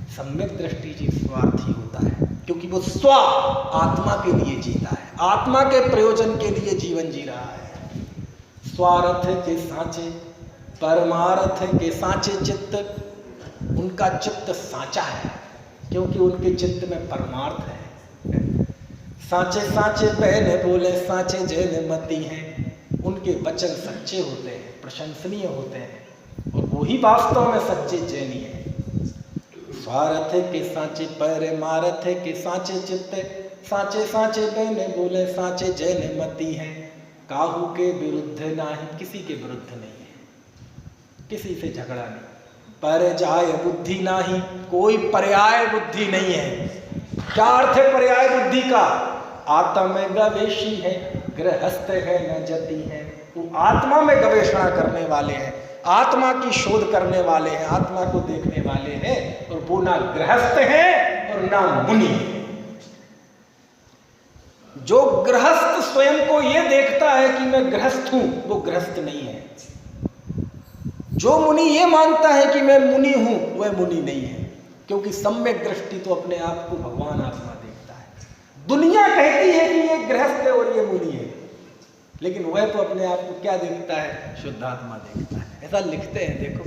सम्यक दृष्टि जीव स्वार्थी होता है, क्योंकि वो स्व आत्मा के लिए जीता है, आत्मा के प्रयोजन के लिए जीवन जी रहा है। स्वार्थ के सांचे, परमार्थ के सांचे चित्त, उनका चित्त सांचा है, क्योंकि उनके चित्त में परमार्थ है। सांचे सांचे पहले बोले सांचे जैन मती हैं, उनके वचन सच्चे होते हैं, प्रशंसनीय होते हैं, और वही वास्तव में सच्चे जैनी है। स्वार्थ के सांचे परमार्थ के सांचे चित्त, सांचे सांचे बहने बोले सांचे जैन मती हैं, काहू के विरुद्ध नहीं, किसी के विरुद्ध नहीं है, किसी से झगड़ा नहीं। पर जाय बुद्धि नहीं, कोई पर्याय बुद्धि नहीं है। क्या अर्थ है पर्याय बुद्धि का? आत्मा में गवेशी है, गृहस्थ है न जति है। वो आत्मा में गवेषणा करने वाले हैं, आत्मा की शोध करने वाले हैं, आत्मा को देखने वाले हैं, और वो ना गृहस्थ हैं और ना मुनि। जो गृहस्थ स्वयं को ये देखता है कि मैं गृहस्थ हूं, वो गृहस्थ नहीं है। जो मुनि ये मानता है कि मैं मुनि हूं, वह मुनि नहीं है, क्योंकि सम्यक दृष्टि तो अपने आप को भगवान आत्मा देखता है। दुनिया कहती है कि ये गृहस्थ है और ये मुनि है, लेकिन वह तो अपने आप को क्या देखता है? शुद्ध आत्मा देखता है। ऐसा लिखते हैं, देखो,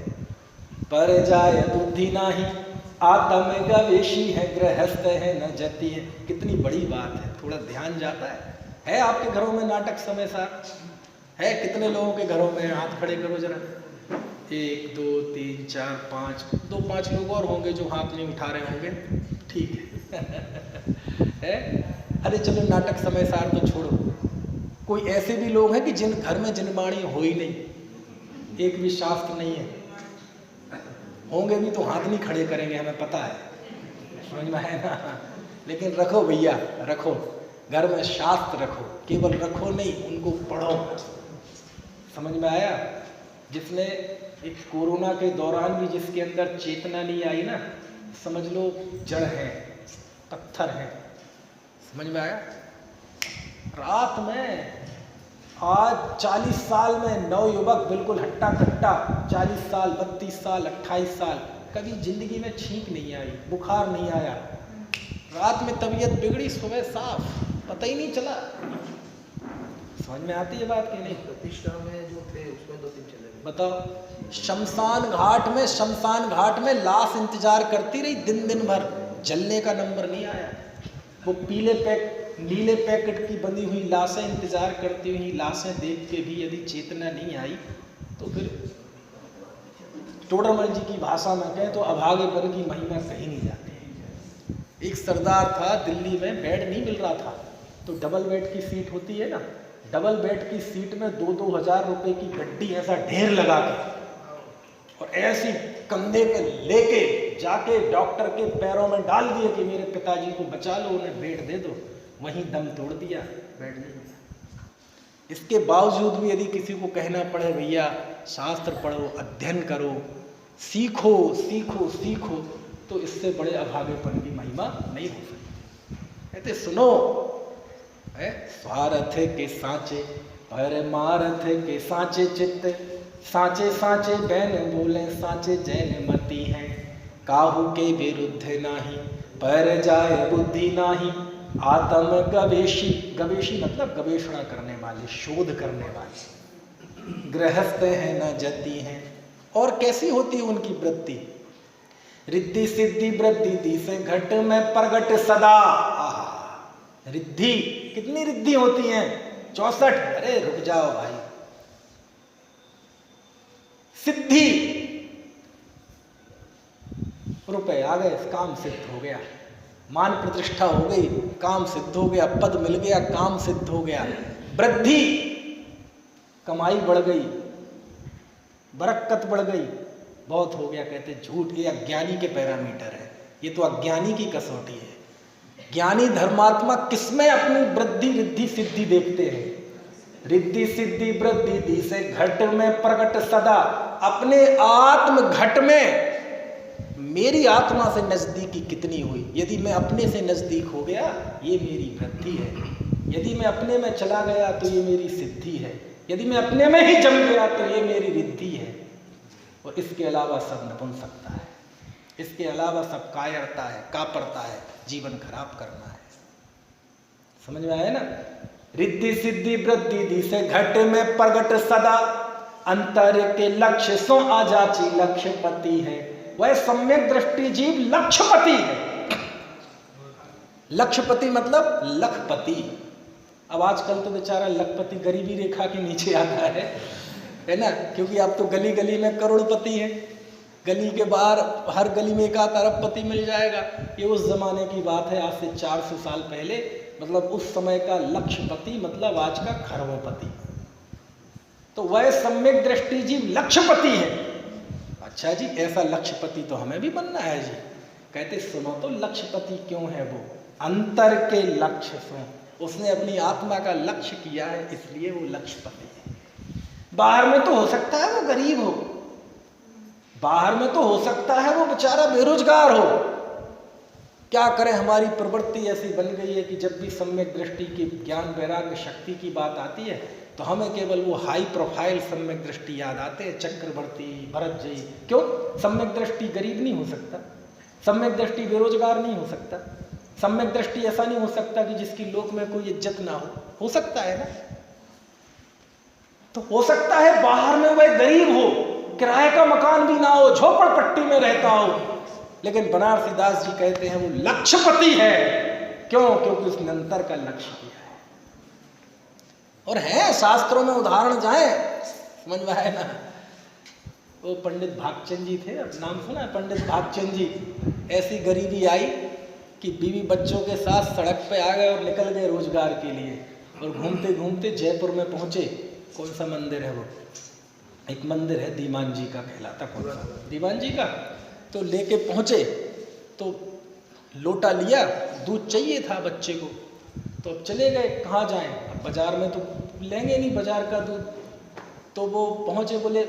पर जाय बुद्धि नाही, आत्म गवेशी है, गृहस्थ है न जति है। कितनी बड़ी बात है, थोड़ा ध्यान जाता है आपके घरों में नाटक समय सार है? कितने लोगों के घरों में? हाथ खड़े करो जरा। 1 2 3 4 5, 2-5 लोग और होंगे जो हाथ नहीं उठा रहे होंगे, ठीक है? अरे चलो नाटक समय सार तो छोड़ो, कोई ऐसे भी लोग हैं कि जिन घर में जिनवाणी हो ही नहीं, एक भी शास्त्र नहीं है, होंगे भी तो हाथ नहीं खड़े करेंगे, हमें पता है, समझ में है ना? लेकिन रखो भैया, रखो घर में शास्त्र, रखो, केवल रखो नहीं, उनको पढ़ो। समझ में आया? जिसने एक कोरोना के दौरान भी जिसके अंदर चेतना नहीं आई ना, समझ लो जड़ है, पत्थर है। समझ में आया? रात में आज 40 साल में नवयुवक बिल्कुल हट्टा कट्टा, 40 साल 32 साल 28 साल, कभी जिंदगी में छींक नहीं आई, बुखार नहीं आया, रात में तबीयत बिगड़ी, सुबह साफ, पता ही नहीं चला। समझ में आती है बात कि नहीं? प्रतिष्ठा में जो थे उसमें 2-3 चले गए। बताओ, शमशान घाट में लाश इंतजार करती रही दिन भर, जलने का नंबर नहीं आया। वो नीले पैकेट की बंधी हुई लाशें इंतजार करती हुई लाशें देख के भी यदि चेतना नहीं आई, तो फिर टोडरमल जी की भाषा में कहें तो अभागेपन की महिमा कहीं नहीं जाती। एक सरदार था, दिल्ली में बेड नहीं मिल रहा था, तो डबल बेड की सीट होती है ना, डबल बेड की सीट में 2-2 हज़ार रुपए की गड्डी ऐसा ढेर लगा के और ऐसी कंधे पे लेके जाके डॉक्टर के पैरों में डाल दिए कि मेरे पिताजी को बचा लो, उन्हें बेड दे दो। वहीं दम तोड़ दिया, बेड नहीं मिला। इसके बावजूद भी यदि किसी को कहना पड़े भैया शास्त्र पढ़ो, अध्ययन करो, सीखो सीखो सीखो, तो इससे बड़े अभागेपन की महिमा नहीं हो सकती। कहते सुनो, स्वार्थ के सांचे परमार्थ के सांचे चित्त, सांचे सांचे बैन बोले सांचे जैन मती हैं, काहू के विरुद्ध नाही, पर जाए बुद्धि नाही आत्म गवेशी, गवेशी मतलब गवेषणा करने वाले, शोध करने वाले। गृहस्थ हैं न जति हैं, और कैसी होती है उनकी वृत्ति? रिद्धि सिद्धि वृद्धि दी से घट में प्रगट सदा। रिद्धि, कितनी रिद्धि होती हैं? 64। अरे रुक जाओ भाई। सिद्धि, रुपए आ गए, काम सिद्ध हो गया। मान प्रतिष्ठा हो गई, काम सिद्ध हो गया। पद मिल गया, काम सिद्ध हो गया। वृद्धि, कमाई बढ़ गई, बरकत बढ़ गई, बहुत हो गया। कहते झूठ, ये अज्ञानी के पैरामीटर है, ये तो अज्ञानी की कसौटी है। ज्ञानी धर्मात्मा किसमें अपनी वृद्धि रिद्धि सिद्धि देखते हैं? रिद्धि सिद्धि वृद्धि दी से घट में प्रगट सदा। अपने आत्म घट में मेरी आत्मा से नजदीकी कितनी हुई? यदि मैं अपने से नजदीक हो गया, ये मेरी वृद्धि है। यदि मैं अपने में चला गया तो ये मेरी सिद्धि है। यदि मैं अपने में ही जम गया तो ये मेरी रिद्धि है। और इसके अलावा सब नपुंसकता है, इसके अलावा सब कायरता है, कापरता है, जीवन खराब करना है। समझ में आया ना? रिद्धि सिद्धि वृद्धि दी से घट में प्रगट सदा। अंतर के लक्ष्य सो आजाची लक्ष्यपति है। वह सम्यक दृष्टि जीव लक्ष्यपति है। लक्ष्यपति मतलब लखपति। अब आजकल तो बेचारा लखपति गरीबी रेखा के नीचे आता है ना? क्योंकि अब तो गली गली में करोड़पति है। गली के बाहर हर गली में एक आध अरबपति मिल जाएगा। ये उस जमाने की बात है, आज से 400 साल पहले। मतलब उस समय का लक्ष्यपति मतलब आज का खरबोपति। तो वह सम्यक दृष्टि जीव लक्ष्यपति है। अच्छा जी, ऐसा लक्ष्यपति तो हमें भी बनना है जी। कहते सुनो तो लक्ष्यपति क्यों है वो? अंतर के लक्ष्य सुन, उसने अपनी आत्मा का लक्ष्य किया है, इसलिए वो लक्ष्यपति है। बाहर में तो हो सकता है वो गरीब हो, बाहर में तो हो सकता है वो बेचारा बेरोजगार हो। क्या करें, हमारी प्रवृत्ति ऐसी बन गई है कि जब भी सम्यक दृष्टि की, ज्ञान वैराग्य शक्ति की बात आती है तो हमें केवल वो हाई प्रोफाइल सम्यक दृष्टि याद आते हैं, चक्रवर्ती, भरत जी। क्यों? सम्यक दृष्टि गरीब नहीं हो सकता, सम्यक दृष्टि बेरोजगार नहीं हो सकता, सम्यक दृष्टि ऐसा नहीं हो सकता कि जिसकी लोक में कोई इज्जत ना हो सकता है ना? तो हो सकता है बाहर में वह गरीब हो, किराए का मकान भी ना हो, झोपड़पट्टी में रहता हो, लेकिन बनारसी दास जी कहते हैं वो लक्ष्यपति है। क्यों? क्योंकि उसने अंतर का लक्ष्य किया है। और है शास्त्रों में उदाहरण, जाए समझ में आए ना? वो पंडित भागचंद जी थे, अब नाम सुना है पंडित भागचंद जी? ऐसी गरीबी आई कि बीवी बच्चों के साथ सड़क पे आ गए और निकल गए रोजगार के लिए। और घूमते घूमते जयपुर में पहुंचे। कौन सा मंदिर है वो? एक मंदिर है दीवान जी का, कहलाता कौन सा? दीवान जी का। तो लेके पहुंचे तो लोटा लिया, दूध चाहिए था बच्चे को, तो अब चले गए, कहाँ जाएं? अब बाजार में तो लेंगे नहीं बाजार का दूध। तो वो पहुंचे, बोले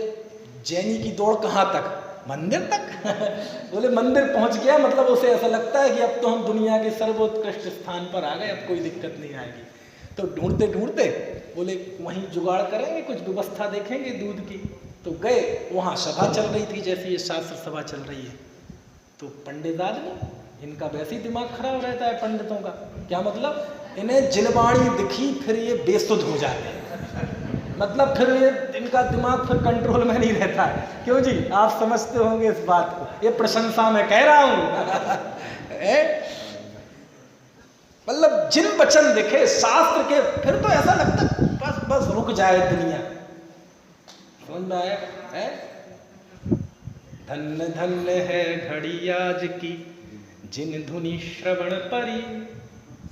जैनी की दौड़ कहाँ तक? मंदिर तक। बोले मंदिर पहुंच गया, मतलब उसे ऐसा लगता है कि अब तो हम दुनिया के सर्वोत्कृष्ट स्थान पर आ गए, अब कोई दिक्कत नहीं आएगी। तो ढूंढते ढूंढते बोले वहीं जुगाड़ करेंगे, कुछ व्यवस्था देखेंगे दूध की। तो गए, वहाँ सभा चल रही थी, जैसे ये शास्त्र सभा चल रही है। तो पंडित आदमी, इनका वैसे ही दिमाग खराब रहता है पंडितों का। क्या मतलब? इन्हें जिनवाणी दिखी फिर ये बेसुध हो जाते हैं। मतलब फिर ये इनका दिमाग फिर कंट्रोल में नहीं रहता है। क्यों जी? आप समझते होंगे इस बात को, ये प्रशंसा मैं कह रहा हूँ। मतलब जिन वचन दिखे शास्त्र के, फिर तो ऐसा लगता बस बस रुक जाए दुनिया। समझ में आया है? धन्य धन्य है घड़ी आज की, जिन धुनि श्रवण परी,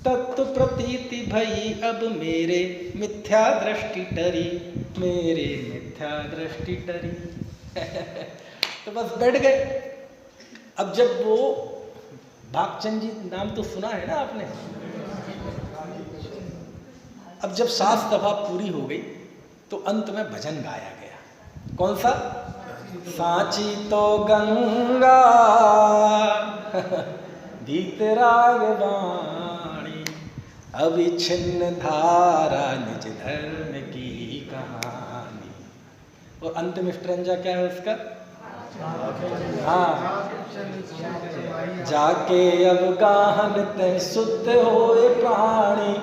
तत्व प्रतीति भई अब मेरे मिथ्या दृष्टि टरी, मेरे मिथ्या दृष्टि टरी। तो बस बैठ गए। अब जब वो भागचंद जी, नाम तो सुना है ना आपने? अब जब 7 दफा पूरी हो गई तो अंत में भजन गाया गया। कौन सा? सांची तो गंगा धीतराग वाणी, अविच्छिन्न धारा निज धर्म की कहानी। और अंतिम स्ट्रंजा क्या है उसका? हाँ, जाके अब गाहन ते शुद्ध होए प्राणी,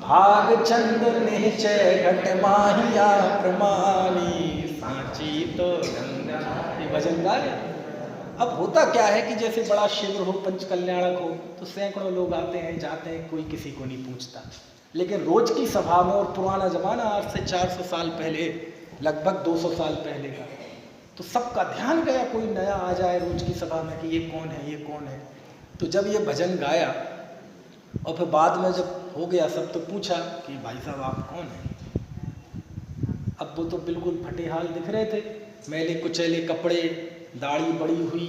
भाग चंद निश्चय घट माहिया प्रमाणी, सांची तो गंगा। ये भजन गाए। अब होता क्या है कि जैसे बड़ा शिविर हो, पंच कल्याणक हो, तो सैकड़ों लोग आते हैं जाते हैं, कोई किसी को नहीं पूछता। लेकिन रोज की सभा में, और पुराना जमाना आज से 400 साल पहले, लगभग 200 साल पहले का, तो सबका ध्यान गया कोई नया आ जाए रोज की सभा में कि ये कौन है, ये कौन है। तो जब ये भजन गाया और फिर बाद में जब हो गया सब, तो पूछा कि भाई साहब आप कौन हैं। अब वो तो बिल्कुल फटे हाल दिख रहे थे, मैले कुचैले कपड़े, दाढ़ी बड़ी हुई,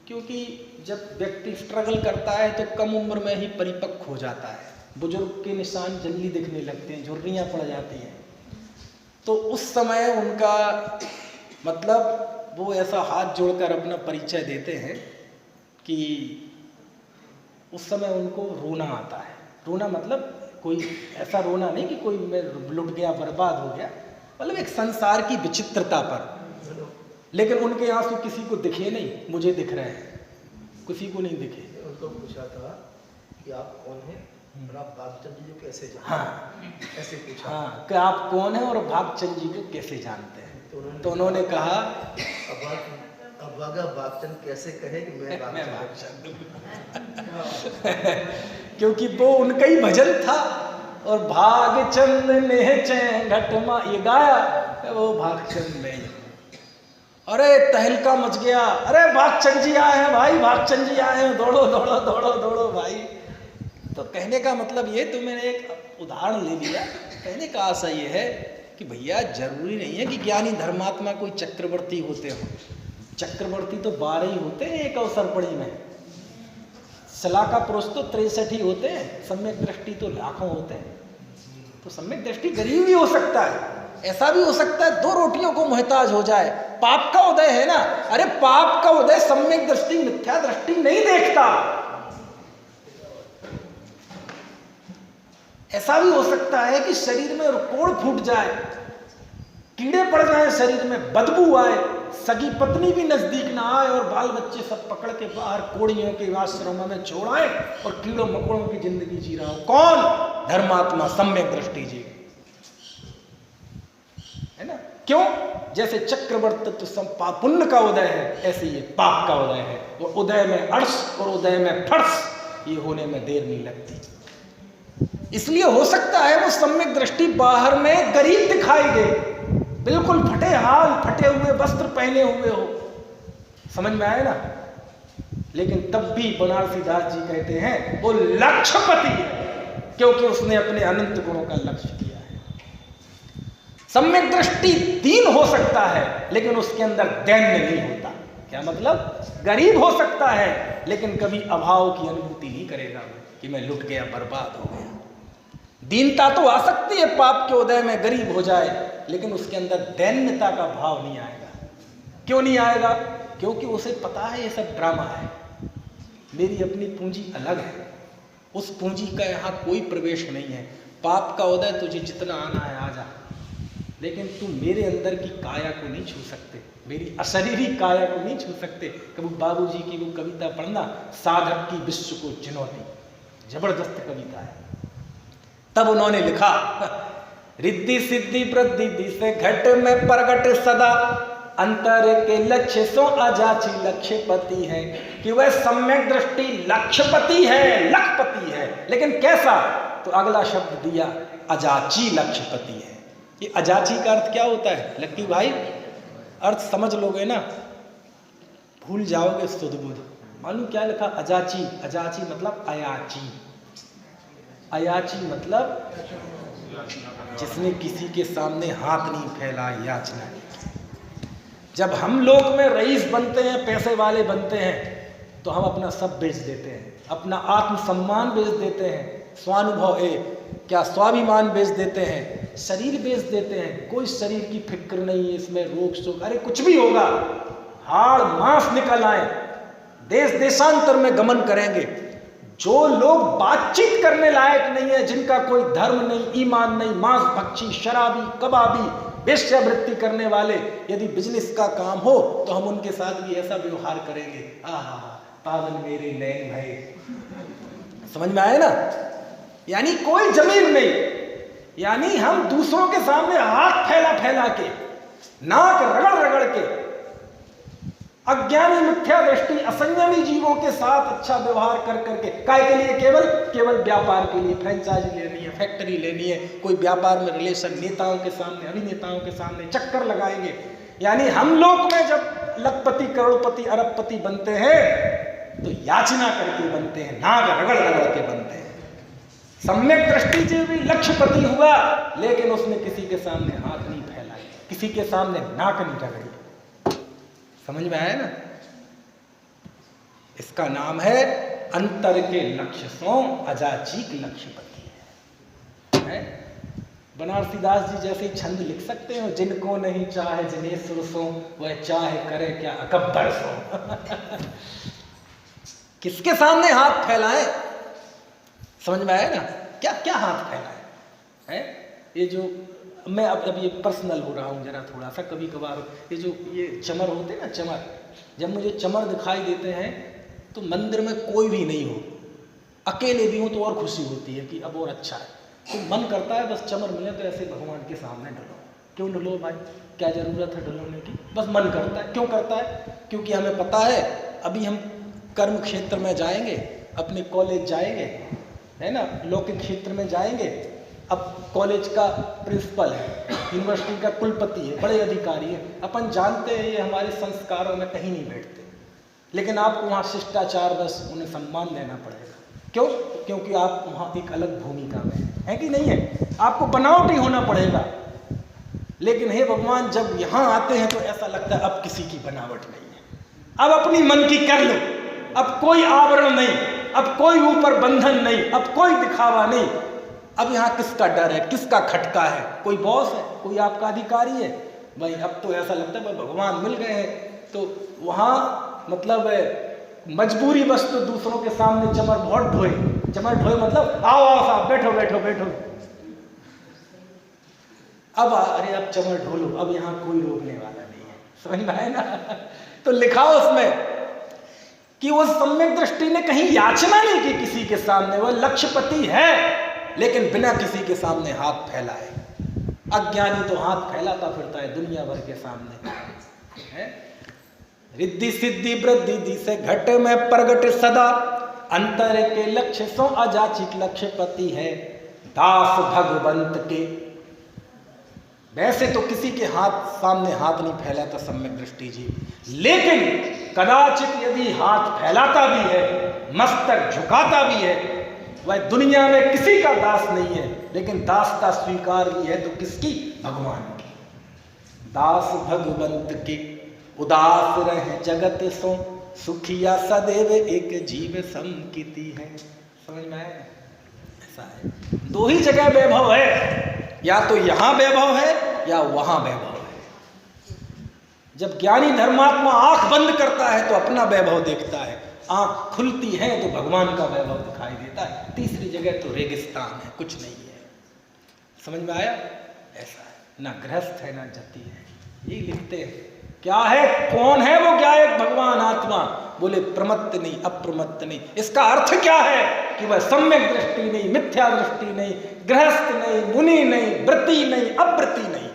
क्योंकि जब व्यक्ति स्ट्रगल करता है तो कम उम्र में ही परिपक्व हो जाता है, बुजुर्ग के निशान जल्दी दिखने लगते हैं, झुर्रियाँ पड़ जाती हैं। तो उस समय उनका मतलब वो ऐसा हाथ जोड़कर अपना परिचय देते हैं कि उस समय उनको रोना आता है। रोना मतलब कोई ऐसा रोना नहीं कि कोई मैं लुट गया, बर्बाद हो गया, मतलब एक संसार की विचित्रता पर। लेकिन उनके आंसू किसी को दिखे नहीं, मुझे दिख रहे हैं, किसी को नहीं दिखे। उनको पूछा था कि आप कौन हैं और आप भागचंद जी को कैसे जानते हैं। हाँ, ऐसे पूछा। हाँ, कि आप कौन हैं और भागचंद जी को कैसे जानते हैं। तो उन्होंने कहा अब अगर भागचंद कैसे कहे कि मैं भागचंद क्योंकि वो उनका ही भजन था। और भागचंद ने चैन घटमा, ये गाया वो भागचंद ने। अरे तहलका मच गया, अरे भागचंद जी आए हैं भाई, भागचंद जी आए हैं, दौड़ो दौड़ो दौड़ो दौड़ो भाई। तो कहने का मतलब ये, तो मैंने एक उदाहरण ले लिया। कहने का आशा ये है कि भैया जरूरी नहीं है कि ज्ञानी धर्मात्मा कोई चक्रवर्ती होते हो। चक्रवर्ती तो 12 ही होते हैं एक अवसरपड़ी में, सलाका पुरुष तो 63 ही होते हैं, सम्यक दृष्टि तो लाखों होते हैं। तो सम्यक दृष्टि गरीब भी हो सकता है, ऐसा भी हो सकता है 2 रोटियों को मोहताज हो जाए, पाप का उदय है ना। अरे पाप का उदय सम्यक दृष्टि, मिथ्या दृष्टि नहीं देखता। ऐसा भी हो सकता है कि शरीर में कोड़ फूट जाए, कीड़े पड़ जाए शरीर में, बदबू आए, सगी पत्नी भी नजदीक ना आए और बाल बच्चे सब पकड़ के बाहर कोड़ियों के आश्रम में छोड़ाए और कीड़ों मकोड़ों की जिंदगी जी रहा हो। कौन? धर्मात्मा, सम्यक दृष्टि जी, है ना। क्यों? जैसे चक्रवर्तित्व पुण्य का उदय है, ऐसे ये पाप का उदय है। और उदय में अर्श और उदय में फर्श, ये होने में देर नहीं लगती। इसलिए हो सकता है वो सम्यक दृष्टि बाहर में गरीब दिखाई दे, बिल्कुल फटे हाल, फटे हुए वस्त्र पहने हुए हो, समझ में आए ना। लेकिन तब भी बनारसी दास जी कहते हैं वो लक्ष्यपति है, क्योंकि उसने अपने अनंत गुणों का लक्ष्य किया है। सम्यक दृष्टि दीन हो सकता है, लेकिन उसके अंदर दैन्य नहीं होता। क्या मतलब? गरीब हो सकता है, लेकिन कभी अभाव की अनुभूति नहीं करेगा कि मैं लुट गया, बर्बाद हो गया। दीनता तो आ सकती है पाप के उदय में, गरीब हो जाए, लेकिन उसके अंदर दैन्यता का भाव नहीं आएगा। क्यों नहीं आएगा? क्योंकि उसे पता है ये सब ड्रामा है, मेरी अपनी पूंजी अलग है, उस पूंजी का यहाँ कोई प्रवेश नहीं है। पाप का उदय तुझे जितना आना है आ जा, लेकिन तुम मेरे अंदर की काया को नहीं छू सकते, मेरी अशरीरी काया को नहीं छू सकते। कभी बाबूजी की वो कविता पढ़ना, साधक की विश्व को चुनौती, जबरदस्त कविता है। तब उन्होंने लिखा, रिद्धि सिद्धि वृद्धि से घट में प्रगट सदा, अंतर के लक्ष्य सो अजाची लक्ष्यपति है। कि वह सम्यक दृष्टि लक्ष्यपति है, लखपति है, लेकिन कैसा? तो अगला शब्द दिया, अजाची लक्ष्यपति है। ये अजाची का अर्थ क्या होता है लक्की भाई? अर्थ समझ लोगे ना, भूल जाओगे सुध बुध। मालूम क्या लिखा? अजाची। अजाची मतलब अयाची। अयाची मतलब जिसने किसी के सामने हाथ नहीं फैला, याचना नहीं। जब हम लोग में रईस बनते हैं, पैसे वाले बनते हैं, तो हम अपना सब बेच देते हैं, अपना आत्मसम्मान बेच देते हैं, स्वानुभव क्या स्वाभिमान बेच देते हैं, शरीर बेच देते हैं। कोई शरीर की फिक्र नहीं है इसमें, रोग शोक, अरे कुछ भी होगा, हाड़ मांस निकल आए, देश देशांतर में गमन करेंगे। जो लोग बातचीत करने लायक नहीं है, जिनका कोई धर्म नहीं, ईमान नहीं, मांस भक्षी, शराबी, कबाबी, वेश्यावृत्ति करने वाले यदि बिजनेस का काम हो तो हम उनके साथ भी ऐसा व्यवहार करेंगे। आहा, पावन मेरे नैन भाई। समझ में आया ना? यानी कोई जमीन नहीं, यानी हम दूसरों के सामने हाथ फैला फैला के, नाक रगड़ रगड़ के, अज्ञानी मिथ्या दृष्टि असंयमी जीवों के साथ अच्छा व्यवहार कर करके, काय के लिए? केवल व्यापार के लिए, फ्रेंचाइजी लेनी है, फैक्ट्री लेनी है, कोई व्यापार में रिलेशन, नेताओं के सामने, अभिनेताओं के सामने चक्कर लगाएंगे। यानी हम लोग में जब लखपति, करोड़पति, अरबपति बनते हैं तो याचना करके बनते हैं, नाक रगड़ रगड़ के बनते हैं। सम्यक दृष्टि से भी लक्ष्यपति हुआ, लेकिन उसने किसी के सामने हाथ नहीं फैलाए, किसी के सामने नाक नहीं रगड़ी। समझ में आया ना? इसका नाम है अंतर के लक्ष्य सो अजाचीक लक्ष्यपति है। बनारसी दास जी जैसे छंद लिख सकते हो, जिनको नहीं चाहे जिनेश्वर सो, वह चाहे करे क्या अकब्बर सो। किसके सामने हाथ फैलाएं? समझ में आया ना? क्या क्या हाथ फैलाएं है? ये जो मैं अब ये पर्सनल हो रहा हूँ जरा थोड़ा सा, कभी कभार ये जो ये चमर होते हैं ना, चमर, जब मुझे चमर दिखाई देते हैं तो मंदिर में कोई भी नहीं हो, अकेले भी हूँ तो और खुशी होती है कि अब और अच्छा है, तो मन करता है बस चमर मिले तो ऐसे भगवान के सामने ढलो। क्यों ढलो भाई? क्या जरूरत है ढलोने की? बस मन करता है। क्यों करता है? क्योंकि हमें पता है अभी हम कर्म क्षेत्र में जाएंगे, अपने कॉलेज जाएंगे, है ना, लौकिक क्षेत्र में जाएंगे। अब कॉलेज का प्रिंसिपल है, यूनिवर्सिटी का कुलपति है, बड़े अधिकारी है, अपन जानते हैं ये हमारे संस्कारों में कहीं नहीं बैठते, लेकिन आपको वहाँ शिष्टाचार, बस उन्हें सम्मान देना पड़ेगा। क्यों? क्योंकि आप वहाँ एक अलग भूमिका में है कि नहीं है? आपको बनावटी होना पड़ेगा। लेकिन हे भगवान, जब यहाँ आते हैं तो ऐसा लगता है अब किसी की बनावट नहीं है, अब अपनी मन की कर लो, अब कोई आवरण नहीं, अब कोई ऊपर बंधन नहीं, अब कोई दिखावा नहीं। अब यहाँ किसका डर है, किसका खटका है? कोई बॉस है, कोई आपका अधिकारी है भाई? अब तो ऐसा लगता है भाई भगवान मिल गए हैं, तो वहाँ मतलब मजबूरी बस तो दूसरों के सामने चमर बहुत ढोए। चमर ढोए मतलब आओ आओ साहब, बैठो बैठो बैठो। अब अरे अब चमर ढोलो, अब यहाँ कोई रोकने वाला नहीं है। समझ में आए ना? तो लिखा उसमें कि वो सम्यक दृष्टि ने कहीं याचना नहीं की किसी के सामने, वो लक्ष्यपति है, लेकिन बिना किसी के सामने हाथ फैलाए। अज्ञानी तो हाथ फैलाता फिरता है दुनिया भर के सामने है। रिद्धि सिद्धि वृद्धि से घट में प्रगट सदा, अंतर के लक्ष्य सो अजाचिक लक्ष्यपति है। दास भगवंत के, वैसे तो किसी के हाथ सामने हाथ नहीं फैलाता सम्यक दृष्टि जी, लेकिन कदाचित यदि हाथ फैलाता भी है, मस्तक झुकाता भी है, वह दुनिया में किसी का दास नहीं है, लेकिन दासता स्वीकार भी है तो किसकी? भगवान की। दास भगवंत के, उदास रहे जगत सो, सुखिया सदैव एक जीव समकीति है। समझ में आया? ऐसा है। दो ही जगह वैभव है, या तो यहां वैभव है या वहां वैभव है। जब ज्ञानी धर्मात्मा आंख बंद करता है तो अपना वैभव देखता है, आंख खुलती है तो भगवान का वैभव दिखाई देता है। तीसरी जगह तो रेगिस्तान है, कुछ नहीं है। समझ में आया? ऐसा है, ना गृहस्थ है ना जति है। ये लिखते हैं क्या है, कौन है वो ज्ञायक भगवान आत्मा? बोले प्रमत्त नहीं, अप्रमत्त नहीं। इसका अर्थ क्या है कि वह सम्यक दृष्टि नहीं, मिथ्या दृष्टि नहीं, गृहस्थ नहीं, मुनि नहीं, व्रति नहीं, अव्रति नहीं,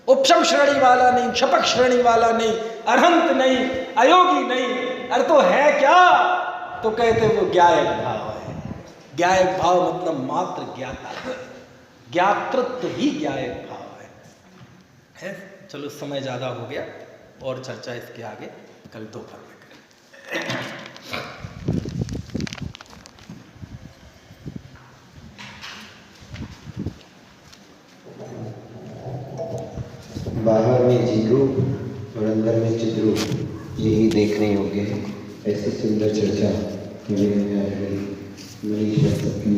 उपशम श्रेणी वाला नहीं, क्षपक श्रेणी वाला नहीं, अरहंत नहीं, अयोगी नहीं। अरे तो है क्या? तो कहते वो ज्ञायक भाव है। ज्ञायक भाव मतलब मात्र ज्ञाता, ज्ञातृत्व ही ज्ञायक भाव है। चलो समय ज्यादा हो गया, और चर्चा इसके आगे कल दोपहर में करें। बाहर में जीरूप और अंदर में चिद्रूप, यही देखने योग्य है। ऐसी सुंदर चर्चा मेरे में आ रही मनीष सबकी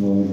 और